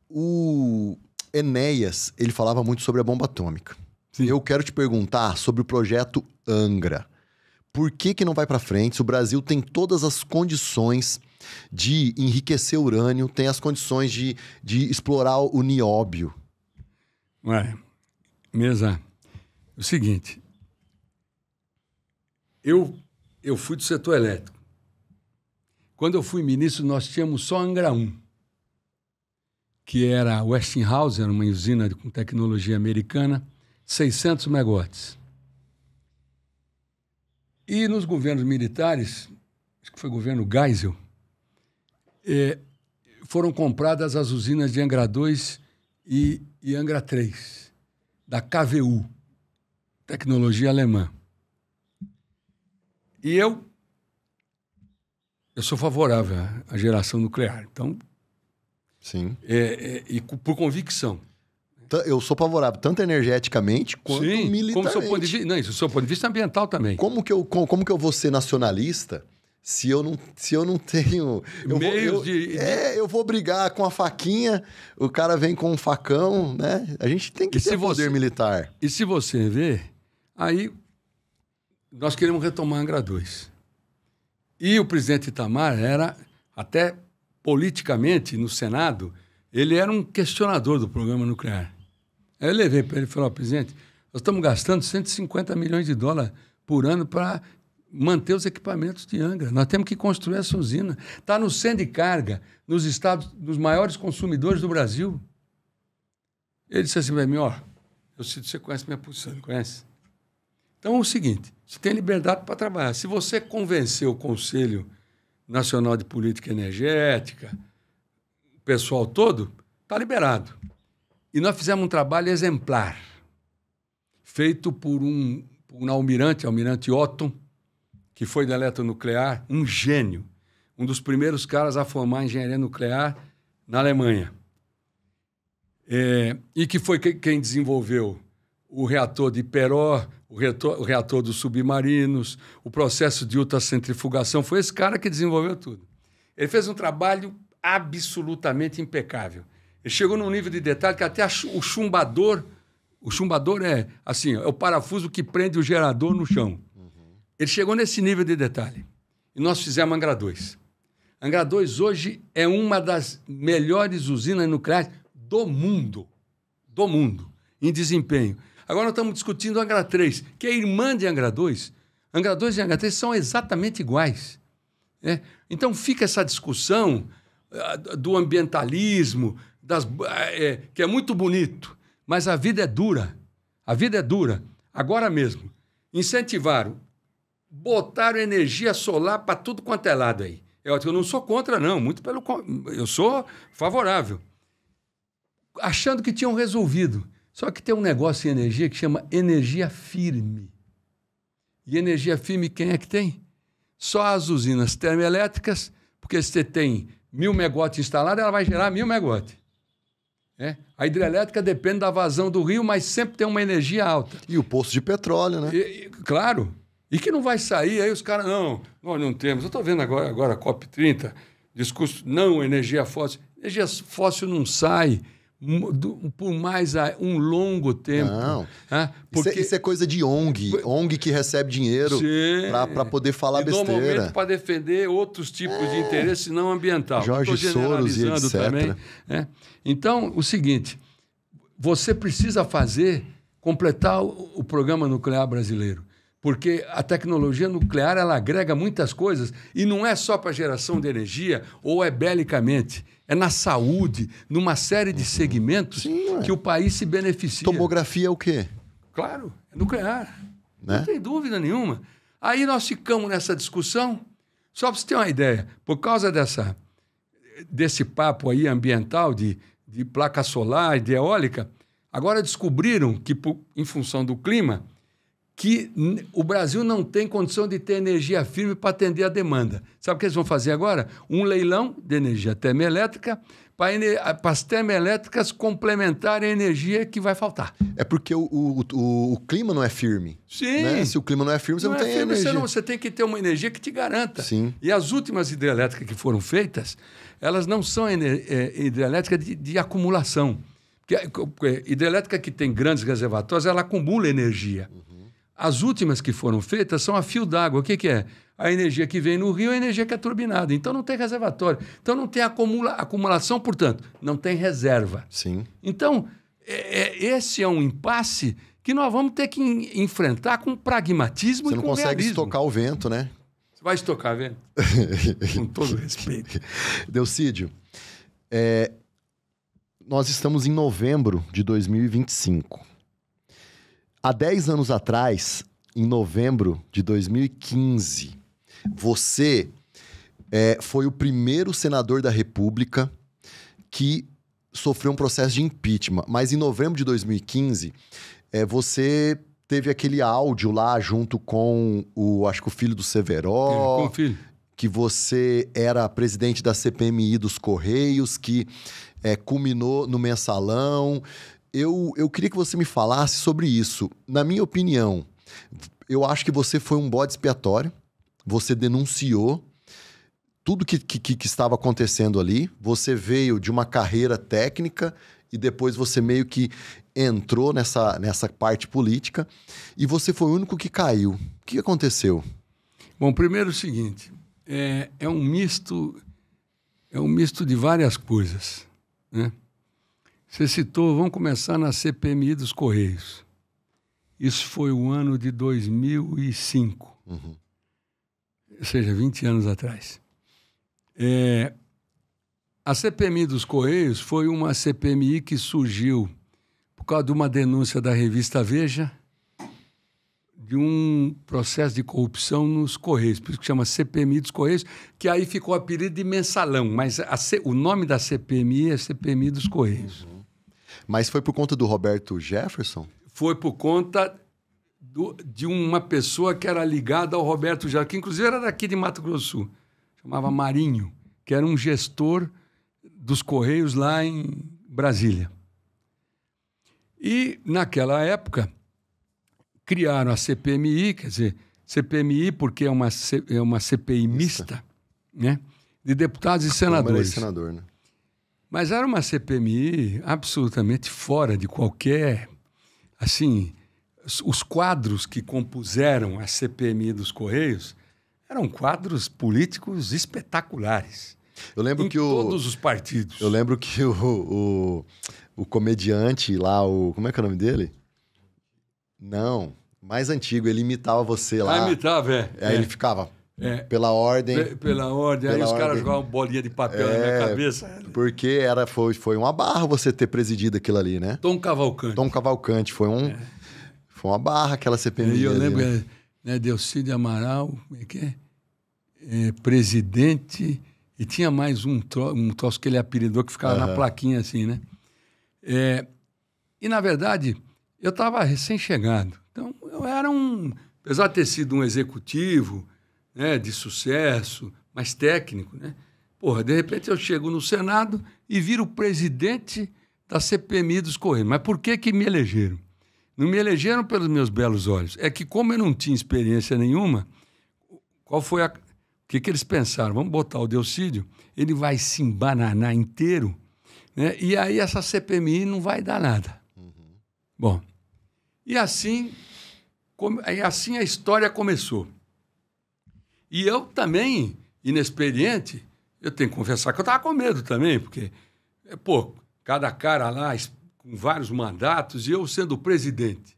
O Enéas, ele falava muito sobre a bomba atômica. Sim. Eu quero te perguntar sobre o projeto Angra. Por que não vai para frente? Se o Brasil tem todas as condições de enriquecer urânio, tem as condições de explorar o nióbio. Mesa, o seguinte, eu fui do setor elétrico. Quando eu fui ministro, nós tínhamos só Angra 1, que era Westinghouse, era uma usina com tecnologia americana, 600 megawatts. E nos governos militares, acho que foi governo Geisel, foram compradas as usinas de Angra 2 e Angra 3, da KWU, tecnologia alemã. E eu sou favorável à geração nuclear, então... Sim. E por convicção. Eu sou favorável, tanto energeticamente quanto militarmente. Como do seu ponto de vista ambiental também. Como que eu vou ser nacionalista se eu não tenho... Eu vou brigar com a faquinha, o cara vem com um facão, né? A gente tem que ter poder militar. E se você ver, aí nós queremos retomar Angra 2. E o presidente Itamar era, até politicamente, no Senado, ele era um questionador do programa nuclear. Aí eu levei para ele e falei, presidente, nós estamos gastando 150 milhões de dólares por ano para manter os equipamentos de Angra. Nós temos que construir essa usina. Está no centro de carga, nos estados dos maiores consumidores do Brasil. Ele disse assim para mim, eu sei que você conhece minha posição, não conhece? Então é o seguinte, você tem liberdade para trabalhar. Se você convencer o Conselho Nacional de Política Energética, o pessoal todo, está liberado. E nós fizemos um trabalho exemplar, feito por um almirante Otton, que foi da eletronuclear, um gênio, um dos primeiros caras a formar engenharia nuclear na Alemanha. E que foi quem desenvolveu o reator de Peró, o reator dos submarinos, o processo de ultracentrifugação. Foi esse cara que desenvolveu tudo. Ele fez um trabalho absolutamente impecável. Ele chegou num nível de detalhe que até o chumbador é assim, é o parafuso que prende o gerador no chão. Ele chegou nesse nível de detalhe. E nós fizemos Angra 2. Angra 2 hoje é uma das melhores usinas nucleares do mundo, em desempenho. Agora nós estamos discutindo Angra 3, que é irmã de Angra 2. Angra 2 e Angra 3 são exatamente iguais. Né? Então fica essa discussão do ambientalismo, que é muito bonito, mas a vida é dura. A vida é dura. Agora mesmo, incentivaram, botaram energia solar para tudo quanto é lado aí. Eu não sou contra, não, muito pelo contrário. Eu sou favorável. Achando que tinham resolvido. Só que tem um negócio em energia que chama energia firme. E energia firme quem é que tem? Só as usinas termoelétricas, porque se você tem 1.000 megawatts instalado, ela vai gerar 1.000 megawatts. A hidrelétrica depende da vazão do rio, mas sempre tem uma energia alta. E o poço de petróleo, né? Claro. E que não vai sair, aí os caras, nós não temos. Eu estou vendo agora a COP30, discurso, não, energia fóssil. Energia fóssil não sai por mais um longo tempo. Não. Porque... Isso é coisa de ONG que recebe dinheiro para poder falar besteira. Normalmente para defender outros tipos de interesse não ambiental. Jorge Soros e etc. Também, Então, o seguinte, você precisa completar o programa nuclear brasileiro. Porque a tecnologia nuclear ela agrega muitas coisas e não é só para geração de energia ou é belicamente. É na saúde, numa série de segmentos que o país se beneficia. Tomografia é o quê? Claro, é nuclear. Né? Não tem dúvida nenhuma. Aí nós ficamos nessa discussão, só para você ter uma ideia, por causa desse papo aí ambiental de placa solar, de eólica, agora descobriram que, em função do clima, que o Brasil não tem condição de ter energia firme para atender a demanda. Sabe o que eles vão fazer agora? Um leilão de energia termoelétrica para as termoelétricas complementarem a energia que vai faltar. É porque o clima não é firme. Sim. Né? Se o clima não é firme, você não tem energia. Você tem que ter uma energia que te garanta. Sim. E as últimas hidrelétricas que foram feitas, elas não são hidrelétricas de acumulação. Porque hidrelétrica que tem grandes reservatórios, ela acumula energia. As últimas que foram feitas são a fio d'água. O que é? A energia que vem no rio é a energia que é turbinada. Então não tem reservatório. Então não tem acumulação, portanto, não tem reserva. Sim. Então, esse é um impasse que nós vamos ter que enfrentar com pragmatismo e com realismo. Você não consegue estocar o vento, né? Você vai estocar vento? Com todo respeito. Delcídio, nós estamos em novembro de 2025. Há 10 anos atrás, em novembro de 2015, você foi o primeiro senador da República que sofreu um processo de impeachment. Mas em novembro de 2015, você teve aquele áudio lá junto com acho que o filho do Severo. Com o filho. Que você era presidente da CPMI dos Correios, que culminou no Mensalão. Eu queria que você me falasse sobre isso. Na minha opinião, eu acho que você foi um bode expiatório. Você denunciou tudo que estava acontecendo ali. Você veio de uma carreira técnica e depois você meio que entrou nessa parte política e você foi o único que caiu. O que aconteceu? Bom, primeiro o seguinte, é um misto de várias coisas, né? Você citou, vamos começar na CPMI dos Correios. Isso foi o ano de 2005. Uhum. Ou seja, 20 anos atrás. A CPMI dos Correios foi uma CPMI que surgiu por causa de uma denúncia da revista Veja de um processo de corrupção nos Correios, por isso que chama CPMI dos Correios, que aí ficou o apelido de Mensalão, mas o nome da CPMI é CPMI dos Correios. Uhum. Mas foi por conta do Roberto Jefferson? Foi por conta de uma pessoa que era ligada ao Roberto Jefferson, que inclusive era daqui de Mato Grosso do Sul, chamava Marinho, que era um gestor dos Correios lá em Brasília. E, naquela época, criaram a CPMI, quer dizer, CPMI porque é uma CPI mista, né, de deputados e senadores. Senador, né? Mas era uma CPMI absolutamente fora de qualquer... Assim, os quadros que compuseram a CPMI dos Correios eram quadros políticos espetaculares. Eu lembro que todos os partidos. Eu lembro que o comediante lá, como é que é o nome dele? Não, mais antigo, ele imitava você lá. Imitava, Aí ele ficava pela ordem. Pela ordem, aí os caras jogavam bolinha de papel na minha cabeça. Porque foi uma barra você ter presidido aquilo ali, né? Tom Cavalcante, foi uma barra aquela CPMI. E eu ali, lembro, né, Delcídio Amaral, como é que é? Presidente, e tinha mais um troço que ele apelidou que ficava na plaquinha assim, né? E, na verdade, eu estava recém-chegado. Então, eu era apesar de ter sido um executivo, né, de sucesso, mais técnico, né? Porra, de repente eu chego no Senado e viro presidente da CPMI dos Correios. Mas por que me elegeram? Não me elegeram pelos meus belos olhos. É que, como eu não tinha experiência nenhuma, o que eles pensaram? Vamos botar o Delcídio, ele vai se embananar inteiro, né? E aí essa CPMI não vai dar nada. Uhum. Bom, e assim a história começou. E eu também, inexperiente, eu tenho que confessar que eu estava com medo também, porque, cada cara lá com vários mandatos e eu sendo presidente.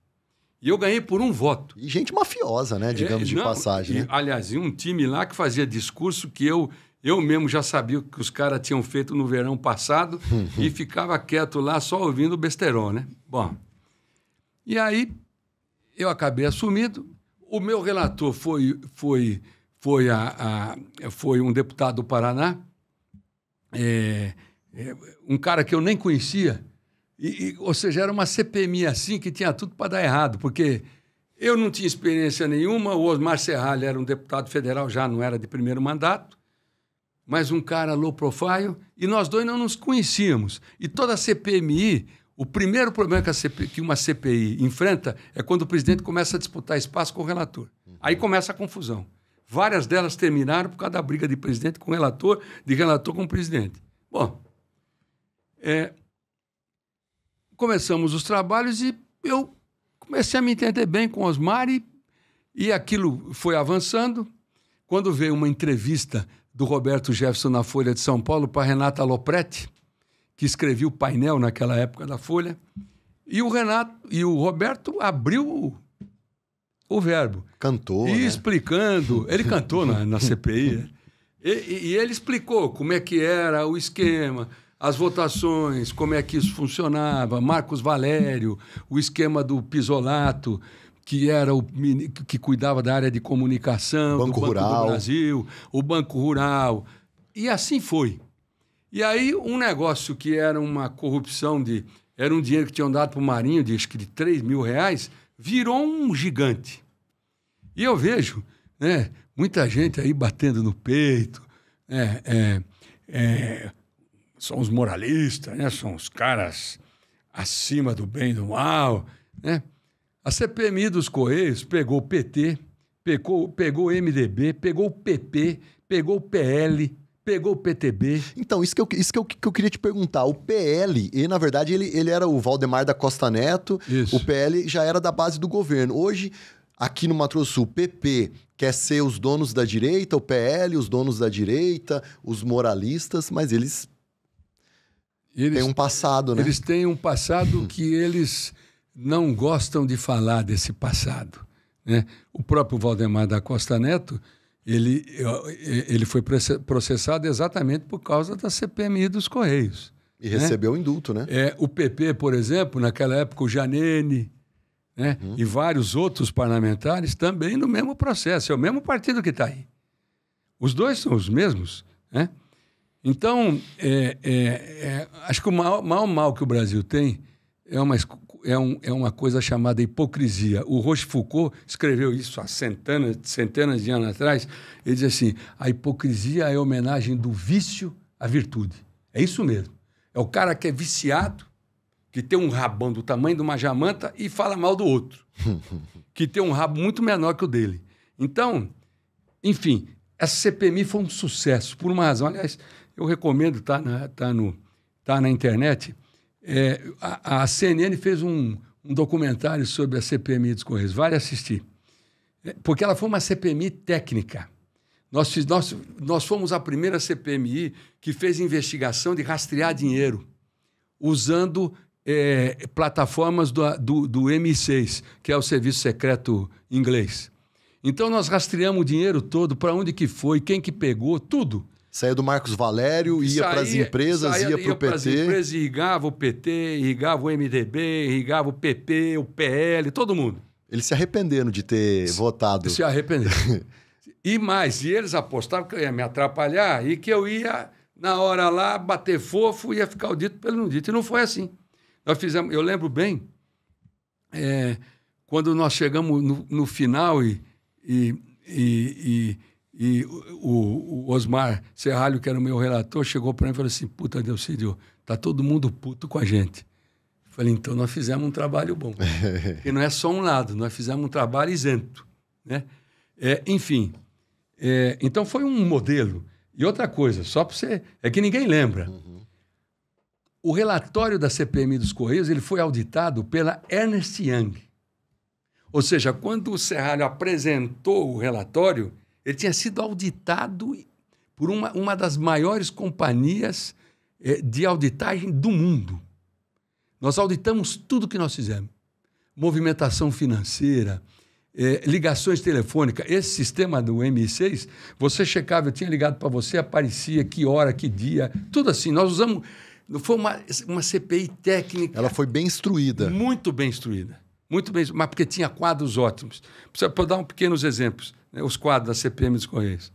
E eu ganhei por um voto. E gente mafiosa, né? Digamos, de passagem. Né? Aliás, um time lá que fazia discurso que eu mesmo já sabia o que os caras tinham feito no verão passado e ficava quieto lá só ouvindo o besterol, né? Bom, e aí eu acabei assumindo. O meu relator foi um deputado do Paraná, um cara que eu nem conhecia, ou seja, era uma CPMI assim que tinha tudo para dar errado, porque eu não tinha experiência nenhuma, o Osmar Serralho era um deputado federal, já não era de primeiro mandato, mas um cara low profile, e nós dois não nos conhecíamos. E toda a CPMI, o primeiro problema que uma CPI enfrenta é quando o presidente começa a disputar espaço com o relator. Aí começa a confusão. Várias delas terminaram por causa da briga de presidente com relator, de relator com presidente. Bom, começamos os trabalhos e eu comecei a me entender bem com o Osmar e aquilo foi avançando. Quando veio uma entrevista do Roberto Jefferson na Folha de São Paulo para Renata Lopretti, que escrevia o painel naquela época da Folha, e o Roberto abriu o verbo. Cantou, e né? Explicando. Ele cantou na CPI. Né? E ele explicou como é que era o esquema, as votações, como é que isso funcionava, Marcos Valério, o esquema do pisolato, que era que cuidava da área de comunicação, Banco do Banco Rural. do Brasil, o Banco Rural. E assim foi. E aí, um negócio que era uma corrupção era um dinheiro que tinham dado para o Marinho, acho que de R$3.000, virou um gigante. E eu vejo, né, muita gente aí batendo no peito, são os moralistas, né, são os caras acima do bem e do mal, né? A CPMI dos Correios pegou o PT, pegou o MDB, pegou o PP, pegou o PL, pegou o PTB. Então, isso que eu queria te perguntar. O PL, na verdade, ele era o Valdemar da Costa Neto. Isso. O PL já era da base do governo. Hoje, aqui no Mato Grosso do Sul, o PP quer ser os donos da direita, o PL, os donos da direita, os moralistas, mas eles têm um passado, né? Eles têm um passado que eles não gostam de falar desse passado, né? O próprio Valdemar da Costa Neto, ele foi processado exatamente por causa da CPMI dos Correios. E recebeu o indulto, né? O PP, por exemplo, naquela época, o Janene, né? E vários outros parlamentares também no mesmo processo. É o mesmo partido que está aí. Os dois são os mesmos, né? Então, acho que o maior mal que o Brasil tem é uma coisa chamada hipocrisia. O Rochefoucauld escreveu isso há centenas de anos atrás. Ele diz assim, a hipocrisia é a homenagem do vício à virtude. É isso mesmo. É o cara que é viciado, que tem um rabão do tamanho de uma jamanta e fala mal do outro, que tem um rabo muito menor que o dele. Então, enfim, essa CPMI foi um sucesso, por uma razão. Aliás, eu recomendo, tá na internet. A CNN fez um documentário sobre a CPMI dos Correios. Vale assistir. Porque ela foi uma CPMI técnica. Nós fomos a primeira CPMI que fez investigação de rastrear dinheiro, usando plataformas do MI6, que é o Serviço Secreto Inglês. Então, nós rastreamos o dinheiro todo, para onde que foi, quem que pegou, tudo. Saía do Marcos Valério, ia para as empresas, ia para o PT. Para as empresas, irrigava o PT, irrigava o MDB, irrigava o PP, o PL, todo mundo. Eles se arrependeram de ter votado. Se arrependeram. E eles apostavam que eu ia me atrapalhar e que eu ia, na hora lá, bater fofo e ia ficar o dito pelo não dito. E não foi assim. Nós fizemos, eu lembro bem, quando nós chegamos no final e o Osmar Serralho, que era o meu relator, chegou para mim e falou assim, puta, Delcídio, tá todo mundo puto com a gente. Eu falei, então nós fizemos um trabalho bom. Porque não é só um lado, nós fizemos um trabalho isento, né? Enfim, então foi um modelo. E outra coisa, só para você... É que ninguém lembra. O relatório da CPMI dos Correios, ele foi auditado pela Ernst Young. Ou seja, quando o Serralho apresentou o relatório, ele tinha sido auditado por uma das maiores companhias de auditagem do mundo. Nós auditamos tudo que nós fizemos. Movimentação financeira, ligações telefônicas. Esse sistema do MI6, você checava, eu tinha ligado para você, aparecia que hora, que dia, tudo assim. Nós usamos... Foi uma CPI técnica. Ela foi bem instruída. Muito bem instruída. Muito bem, mas porque tinha quadros ótimos. Para dar pequenos exemplos, né, os quadros da CPMI dos Correios.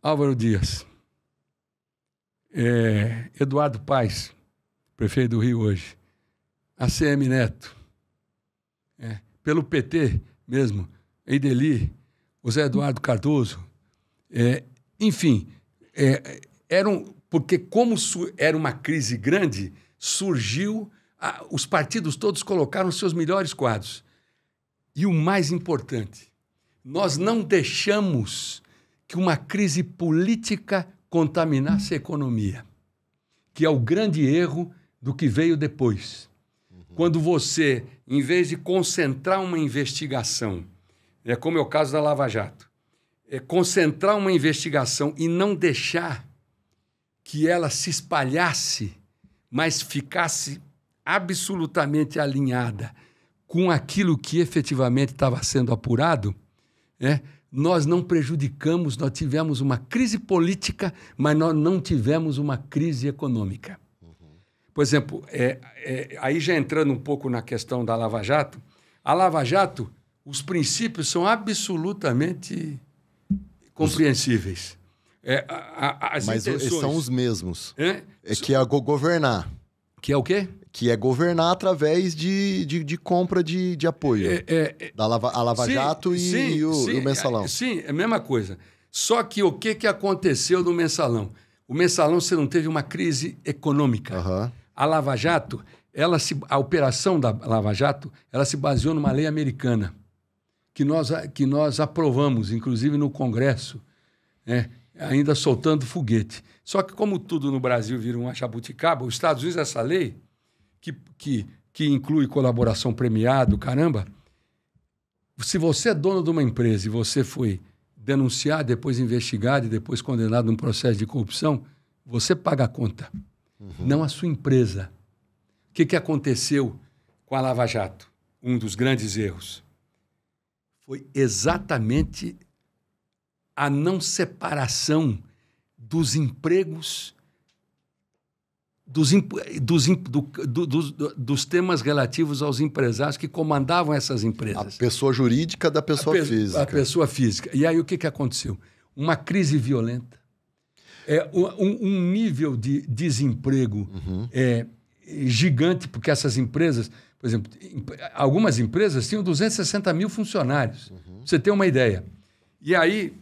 Álvaro Dias. Eduardo Paes, prefeito do Rio hoje. ACM Neto. Pelo PT mesmo, Eideli, o Zé Eduardo Cardoso. Enfim, porque como era uma crise grande, surgiu... os partidos todos colocaram seus melhores quadros. E o mais importante, nós não deixamos que uma crise política contaminasse a economia, que é o grande erro do que veio depois. Quando você, em vez de concentrar uma investigação, como é o caso da Lava Jato, concentrar uma investigação e não deixar que ela se espalhasse, mas ficasse absolutamente alinhada com aquilo que efetivamente estava sendo apurado, nós não prejudicamos, nós tivemos uma crise política, mas nós não tivemos uma crise econômica. Por exemplo, aí já entrando um pouco na questão da Lava Jato, A Lava Jato, os princípios são absolutamente compreensíveis. Mas intenções, são os mesmos. É que é governar. Que é o quê? Que é governar através de compra de apoio. A Lava Jato e o Mensalão. Sim, é a mesma coisa. Só que o que aconteceu no Mensalão? O Mensalão, você não teve uma crise econômica. Uhum. A Lava Jato, a operação da Lava Jato, ela se baseou numa lei americana que nós aprovamos, inclusive no Congresso, ainda soltando foguete. Só que como tudo no Brasil vira uma jabuticaba, os Estados Unidos, essa lei, que inclui colaboração premiada, caramba, se você é dono de uma empresa e você foi denunciado, depois investigado e depois condenado num processo de corrupção, você paga a conta, não a sua empresa. O que aconteceu com a Lava Jato? Um dos grandes erros foi exatamente a não separação dos empregos dos temas relativos aos empresários que comandavam essas empresas. A pessoa jurídica da pessoa física. A pessoa física. E aí o que aconteceu? Uma crise violenta, um nível de desemprego gigante, porque essas empresas, por exemplo, algumas empresas tinham 260 mil funcionários. Pra você ter uma ideia. E aí,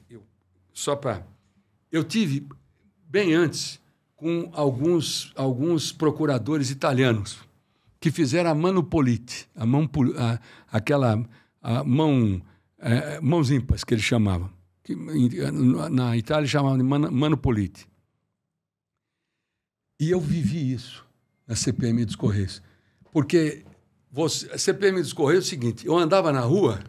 eu tive, bem antes, com alguns procuradores italianos que fizeram a mano polite, mãos ímpares, que eles chamavam. Que, na Itália chamavam de mano polite. E eu vivi isso na CPMI dos Correios. Porque a CPMI dos Correios é o seguinte, eu andava na rua,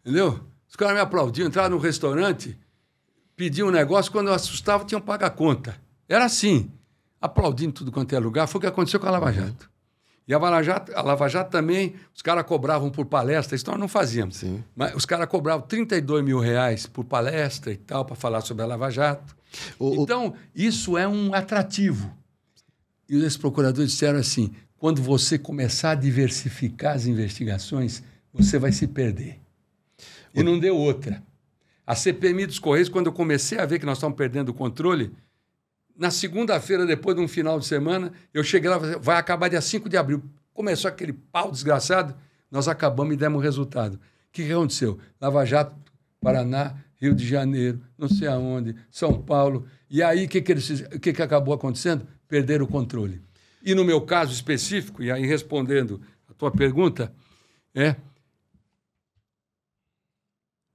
entendeu? Os caras me aplaudiam, entravam num restaurante, pediam um negócio, quando eu assustava, tinham que pagar a conta. Era assim, aplaudindo tudo quanto é lugar. Foi o que aconteceu com a Lava Jato. E a Lava Jato também, os caras cobravam por palestra, isso nós não fazíamos. Sim. Mas os caras cobravam R$32 mil por palestra e tal, para falar sobre a Lava Jato. Então, isso é um atrativo. E os procuradores disseram assim, quando você começar a diversificar as investigações, você vai se perder. E não deu outra. A CPMI dos Correios, quando eu comecei a ver que nós estávamos perdendo o controle, na segunda-feira, depois de um final de semana, eu cheguei lá e falei, vai acabar dia 5 de abril. Começou aquele pau desgraçado, nós acabamos e demos resultado. O que aconteceu? Lava Jato, Paraná, Rio de Janeiro, não sei aonde, São Paulo. E aí, o que acabou acontecendo? Perderam o controle. E no meu caso específico, e aí respondendo a tua pergunta,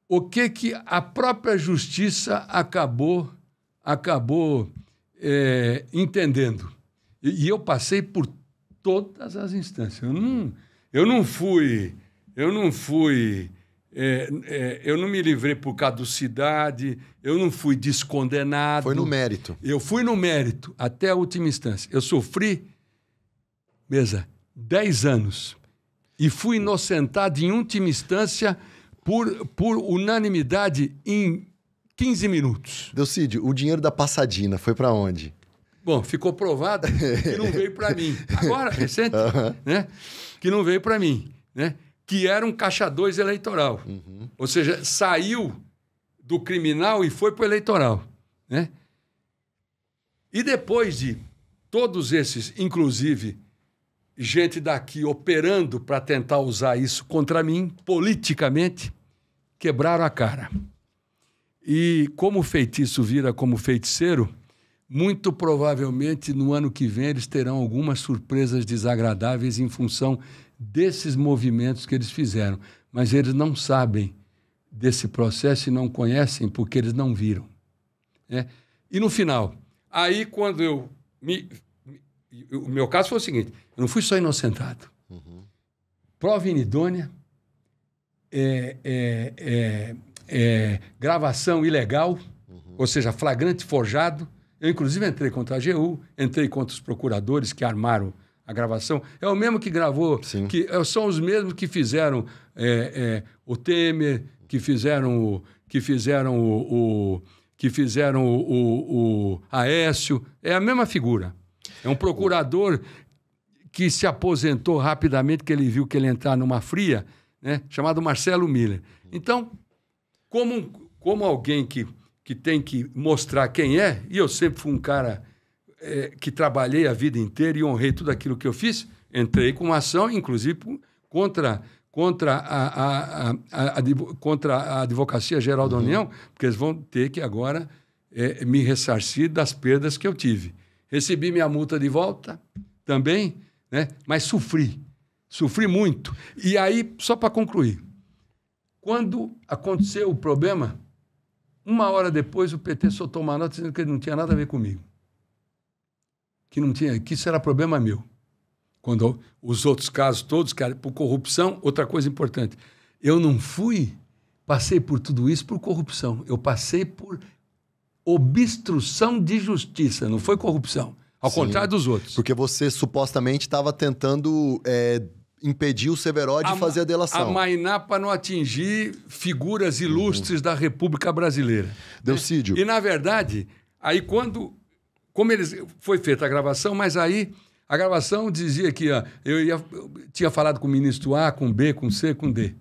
o que a própria justiça acabou entendendo. E eu passei por todas as instâncias. Eu não me livrei por caducidade, eu não fui descondenado. Foi no mérito. Eu fui no mérito, até a última instância. Eu sofri, 10 anos. E fui inocentado em última instância por unanimidade em 15 minutos. Delcídio, o dinheiro da Passadina foi para onde? Bom, ficou provado que não veio para mim. Agora, recente, né? Que não veio para mim, né? Que era um caixa 2 eleitoral. Ou seja, saiu do criminal e foi para o eleitoral, né? E depois de todos esses, inclusive, gente daqui operando para tentar usar isso contra mim, politicamente, quebraram a cara. E como o feitiço vira como feiticeiro, muito provavelmente no ano que vem eles terão algumas surpresas desagradáveis em função desses movimentos que eles fizeram. Mas eles não sabem desse processo e não conhecem porque eles não viram. Né? E no final, aí quando o meu caso foi o seguinte, eu não fui só inocentado. Prova inidônea, gravação ilegal, ou seja, flagrante forjado. Eu, inclusive, entrei contra a AGU, entrei contra os procuradores que armaram a gravação. É o mesmo que gravou, são os mesmos que fizeram o Temer, que fizeram o Aécio. É a mesma figura. É um procurador que se aposentou rapidamente, que ele viu que ele ia entrar numa fria, né, chamado Marcelo Miller. Então, como alguém que tem que mostrar quem é, e eu sempre fui um cara que trabalhei a vida inteira e honrei tudo aquilo que eu fiz, entrei com uma ação, inclusive, contra a Advocacia Geral da União, porque eles vão ter que agora me ressarcir das perdas que eu tive. Recebi minha multa de volta também, né? Mas sofri muito. E aí, só para concluir, quando aconteceu o problema, 1 hora depois o PT soltou uma nota dizendo que ele não tinha nada a ver comigo. Que isso era problema meu. Quando os outros casos todos, cara, por corrupção, outra coisa importante, eu não passei por tudo isso por corrupção, eu passei por obstrução de justiça, não foi corrupção, ao contrário dos outros. Porque você supostamente estava tentando impedir o Severo de fazer a delação. Amainar para não atingir figuras ilustres da República Brasileira. Delcídio. E, na verdade, aí foi feita a gravação, mas aí a gravação dizia que eu tinha falado com o ministro A, com B, com C, com D.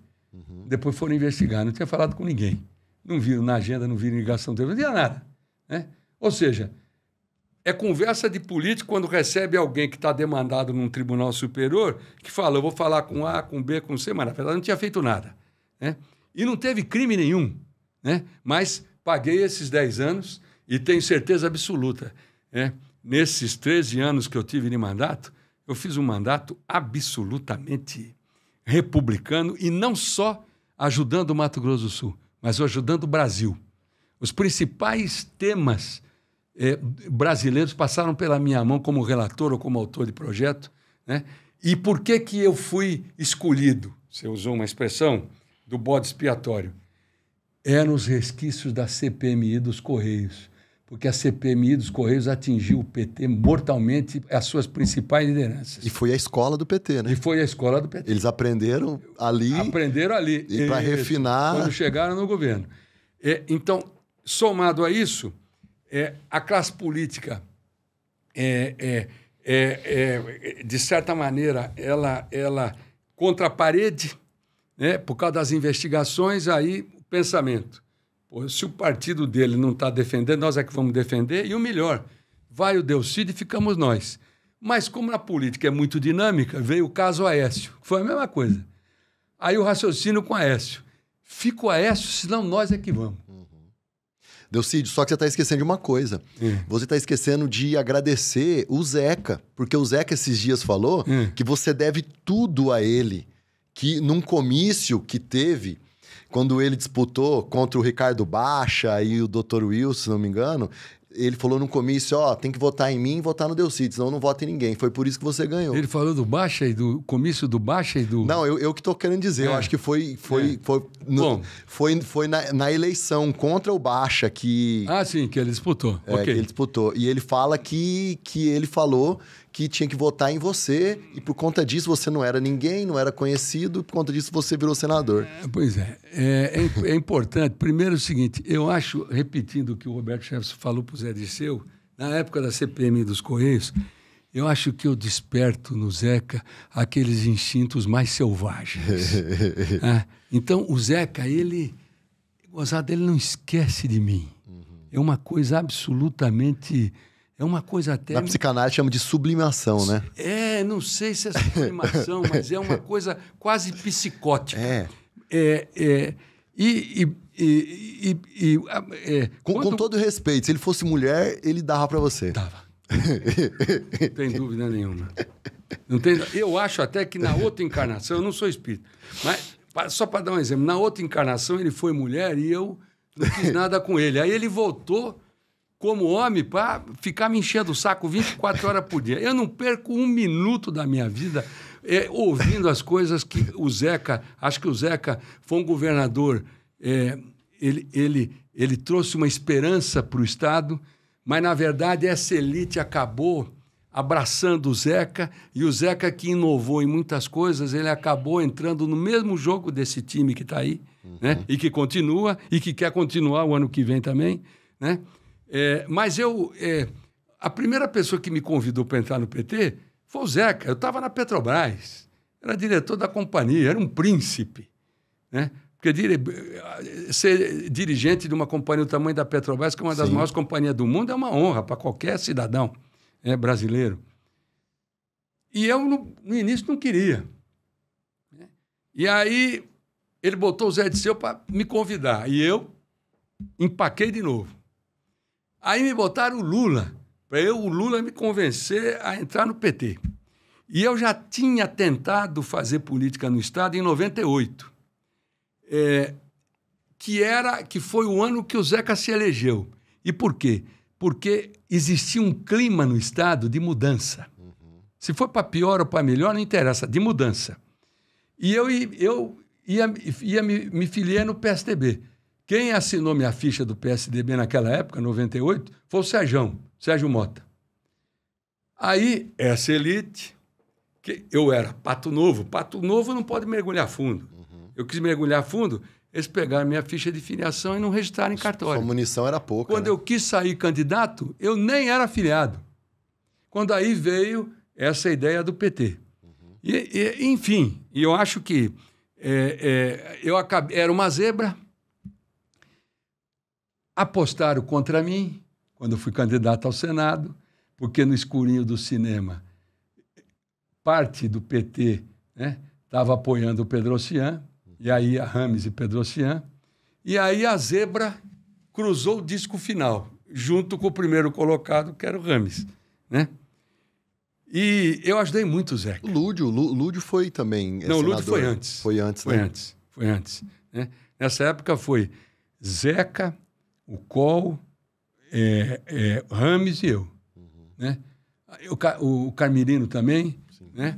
Depois foram investigar, não tinha falado com ninguém. Não viram na agenda, não viram ligação, não tinha nada. Né? Ou seja, é conversa de político quando recebe alguém que está demandado num tribunal superior, que fala, eu vou falar com A, com B, com C, mas na verdade não tinha feito nada. Né? E não teve crime nenhum, né? Mas paguei esses 10 anos e tenho certeza absoluta, né? Nesses 13 anos que eu tive de mandato, eu fiz um mandato absolutamente republicano e não só ajudando o Mato Grosso do Sul, mas ajudando o Brasil. Os principais temas brasileiros passaram pela minha mão como relator ou como autor de projeto, né? E por que eu fui escolhido? Você usou uma expressão do bode expiatório. Eram os resquícios da CPMI dos Correios, porque a CPMI dos Correios atingiu o PT mortalmente as suas principais lideranças. E foi a escola do PT, né? E foi a escola do PT. Eles aprenderam ali. E para refinar. Quando chegaram no governo. Então, somado a isso, a classe política, de certa maneira, ela contra a parede, né, por causa das investigações, aí o pensamento. Pô, se o partido dele não está defendendo, nós é que vamos defender, e o melhor, vai o Delcídio e ficamos nós. Mas como a política é muito dinâmica, veio o caso Aécio, que foi a mesma coisa. Aí o raciocínio com Aécio. Fica o Aécio, senão nós é que vamos. Delcídio, só que você está esquecendo de uma coisa. Você está esquecendo de agradecer o Zeca, porque o Zeca esses dias falou que você deve tudo a ele, que num comício que teve, quando ele disputou contra o Ricardo Baixa e o Dr. Wilson, se não me engano, ele falou no comício, tem que votar em mim e votar no Delcídio, senão não vota em ninguém. Foi por isso que você ganhou. Ele falou do Baixa e do comício do Baixa e do... Não, eu que estou querendo dizer. Eu acho que foi na eleição contra o Baixa que... Ah, sim, que ele disputou. Okay. Que ele disputou. E ele fala que ele falou que tinha que votar em você e por conta disso você não era ninguém, não era conhecido, por conta disso você virou senador. Pois é. É importante. Primeiro o seguinte, eu acho, repetindo o que o Roberto Jefferson falou para o Zé Dirceu, na época da CPMI dos Correios, eu acho que eu desperto no Zeca aqueles instintos mais selvagens. Então, o Zeca, ele não esquece de mim. É uma coisa absolutamente... É uma coisa até... Na psicanálise chama de sublimação, né? Não sei se é sublimação, mas é uma coisa quase psicótica. Com todo respeito, se ele fosse mulher, ele dava para você. Dava. Não tem dúvida nenhuma. Eu acho até que na outra encarnação, eu não sou espírita, mas só para dar um exemplo, na outra encarnação ele foi mulher e eu não quis nada com ele. Aí ele voltou como homem para ficar me enchendo o saco 24 horas por dia. Eu não perco um minuto da minha vida ouvindo as coisas que o Zeca... Acho que o Zeca foi um governador... Ele trouxe uma esperança para o Estado, mas, na verdade, essa elite acabou abraçando o Zeca, e o Zeca, que inovou em muitas coisas, ele acabou entrando no mesmo jogo desse time que está aí, né? E que continua, e que quer continuar o ano que vem também, né? Mas a primeira pessoa que me convidou para entrar no PT Foi o Zeca. Eu estava na Petrobras, era diretor da companhia, era um príncipe, né? Porque ser dirigente de uma companhia do tamanho da Petrobras, que é uma das maiores companhias do mundo, é uma honra para qualquer cidadão, né, brasileiro. E eu, no início, não queria. E aí, ele botou o Zé Disseu para me convidar. E eu empaquei de novo. Aí me botaram o Lula, para o Lula me convencer a entrar no PT. E eu já tinha tentado fazer política no Estado em 98, que foi o ano que o Zeca se elegeu. E por quê? Porque existia um clima no Estado de mudança. Se for para pior ou para melhor, não interessa, de mudança. E eu ia me filiar no PSDB. Quem assinou minha ficha do PSDB naquela época, 98, foi o Sérgio Mota. Aí, essa elite, que eu era pato novo não pode mergulhar fundo. Eu quis mergulhar fundo, eles pegaram minha ficha de filiação e não registraram em cartório. Sua munição era pouca. Quando eu quis sair candidato, eu nem era afiliado. Quando aí veio essa ideia do PT. Enfim, eu acho que era uma zebra. Apostaram contra mim quando eu fui candidato ao Senado, porque no escurinho do cinema, parte do PT, né, estava apoiando o Pedrocian, e aí a Rames e Pedrocian, e aí a zebra cruzou o disco final, junto com o primeiro colocado, que era o Rames, né? E eu ajudei muito o Zeca. O Lúdio foi também senador. Não, o Lúdio foi antes. Foi antes, né? Foi antes. Né? Nessa época foi Zeca, o Col, Rames e eu. Né? O Carmirino também. Né?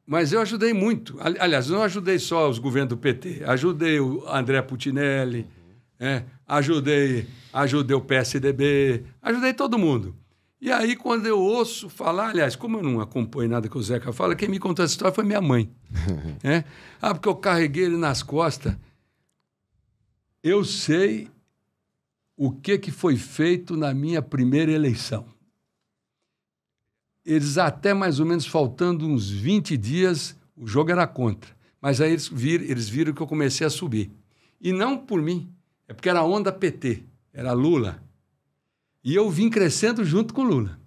Mas eu ajudei muito. Aliás, não ajudei só os governos do PT. Ajudei o André Putinelli, ajudei o PSDB, ajudei todo mundo. E aí, quando eu ouço falar, aliás, como eu não acompanho nada que o Zeca fala, quem me contou essa história foi minha mãe. Porque eu carreguei ele nas costas. Eu sei o que foi feito na minha primeira eleição. Eles até mais ou menos faltando uns 20 dias, o jogo era contra. Mas aí eles viram que eu comecei a subir. E não por mim, é porque era a onda PT, era Lula. E eu vim crescendo junto com o Lula.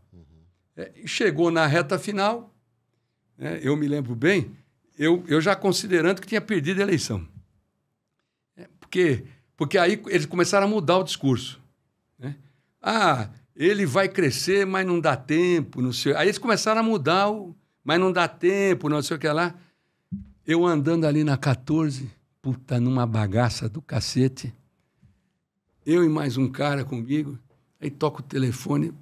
Chegou na reta final, eu me lembro bem, eu já considerando que tinha perdido a eleição. Porque aí eles começaram a mudar o discurso. Ele vai crescer, mas não dá tempo, não sei. Aí eles começaram a mudar mas não dá tempo, não sei o que lá. Eu andando ali na 14, numa bagaça do cacete. Eu e mais um cara comigo. Aí toca o telefone,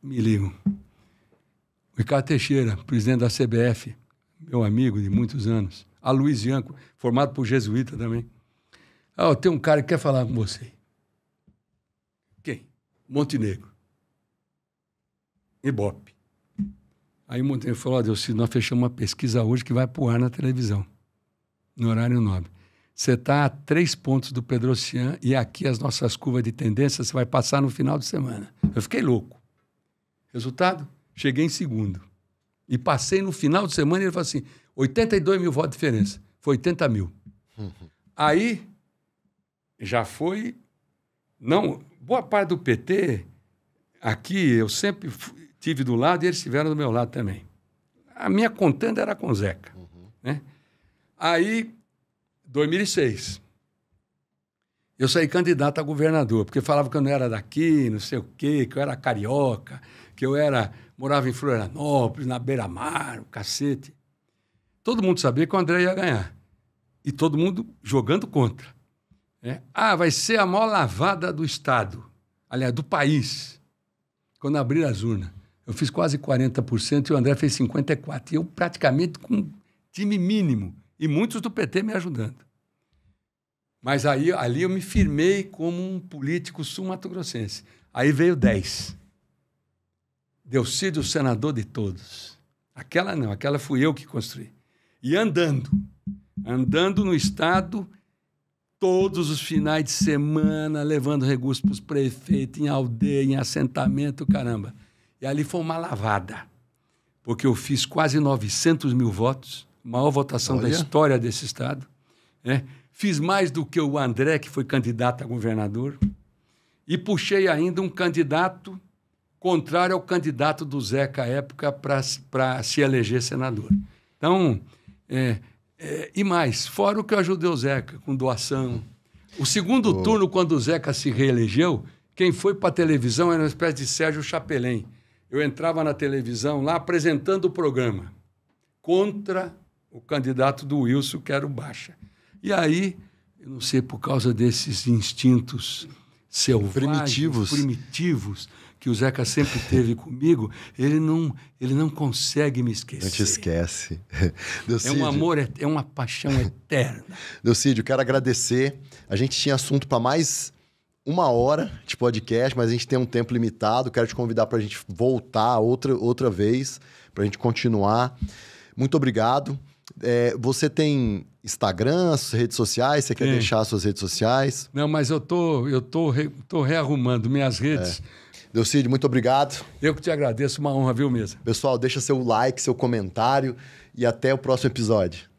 me ligam. O Ricardo Teixeira, presidente da CBF, meu amigo de muitos anos. A Luiz Ianco, formado por jesuíta também. Tem um cara que quer falar com você. Quem? Montenegro. Ibope. Aí o Montenegro falou, Delcídio, nós fechamos uma pesquisa hoje que vai pro ar na televisão, no horário nobre. Você está a 3 pontos do Pedrocian e aqui as nossas curvas de tendência você vai passar no final de semana. Eu fiquei louco. Resultado? Cheguei em segundo. E passei no final de semana e ele falou assim, 82 mil votos de diferença. Foi 80 mil. Aí, já foi... Não, boa parte do PT, aqui eu sempre tive do lado e eles estiveram do meu lado também. A minha contenda era com o Zeca. Né? Aí... 2006. Eu saí candidato a governador, porque falava que eu não era daqui, não sei o quê, que eu era carioca, que eu morava em Florianópolis, na beira-mar, o cacete. Todo mundo sabia que o André ia ganhar. E todo mundo jogando contra. Vai ser a maior lavada do Estado, aliás, do país, quando abrir as urnas. Eu fiz quase 40% e o André fez 54%. E eu praticamente com time mínimo. E muitos do PT me ajudando. Mas aí, ali eu me firmei como um político sul-mato-grossense. Aí veio 10. Delcídio, senador de todos. Aquela não, aquela fui eu que construí. E andando no Estado, todos os finais de semana, levando recursos para os prefeitos, em aldeia, em assentamento, caramba. E ali foi uma lavada. porque eu fiz quase 900 mil votos, maior votação da história desse estado. Né? Fiz mais do que o André, que foi candidato a governador, e puxei ainda um candidato contrário ao candidato do Zeca à época para se eleger senador. Então, e mais, fora o que eu ajudei o Zeca, com doação. O segundo turno, quando o Zeca se reelegeu, quem foi para a televisão era uma espécie de Sérgio Chapelin. Eu entrava na televisão lá apresentando o programa contra o candidato do Wilson, que era o Baixa. E aí, eu não sei, por causa desses instintos selvagens, primitivos que o Zeca sempre teve comigo, ele não consegue me esquecer. Não te esquece. É um amor, é uma paixão eterna. Delcídio, quero agradecer. A gente tinha assunto para mais 1 hora de podcast, mas a gente tem um tempo limitado. Quero te convidar para a gente voltar outra vez, para a gente continuar. Muito obrigado. Você tem Instagram, redes sociais? Você quer deixar suas redes sociais? Não, mas eu tô rearrumando minhas redes. Delcídio, muito obrigado. Eu que te agradeço, uma honra, viu, Mesa? Pessoal, deixa seu like, seu comentário e até o próximo episódio.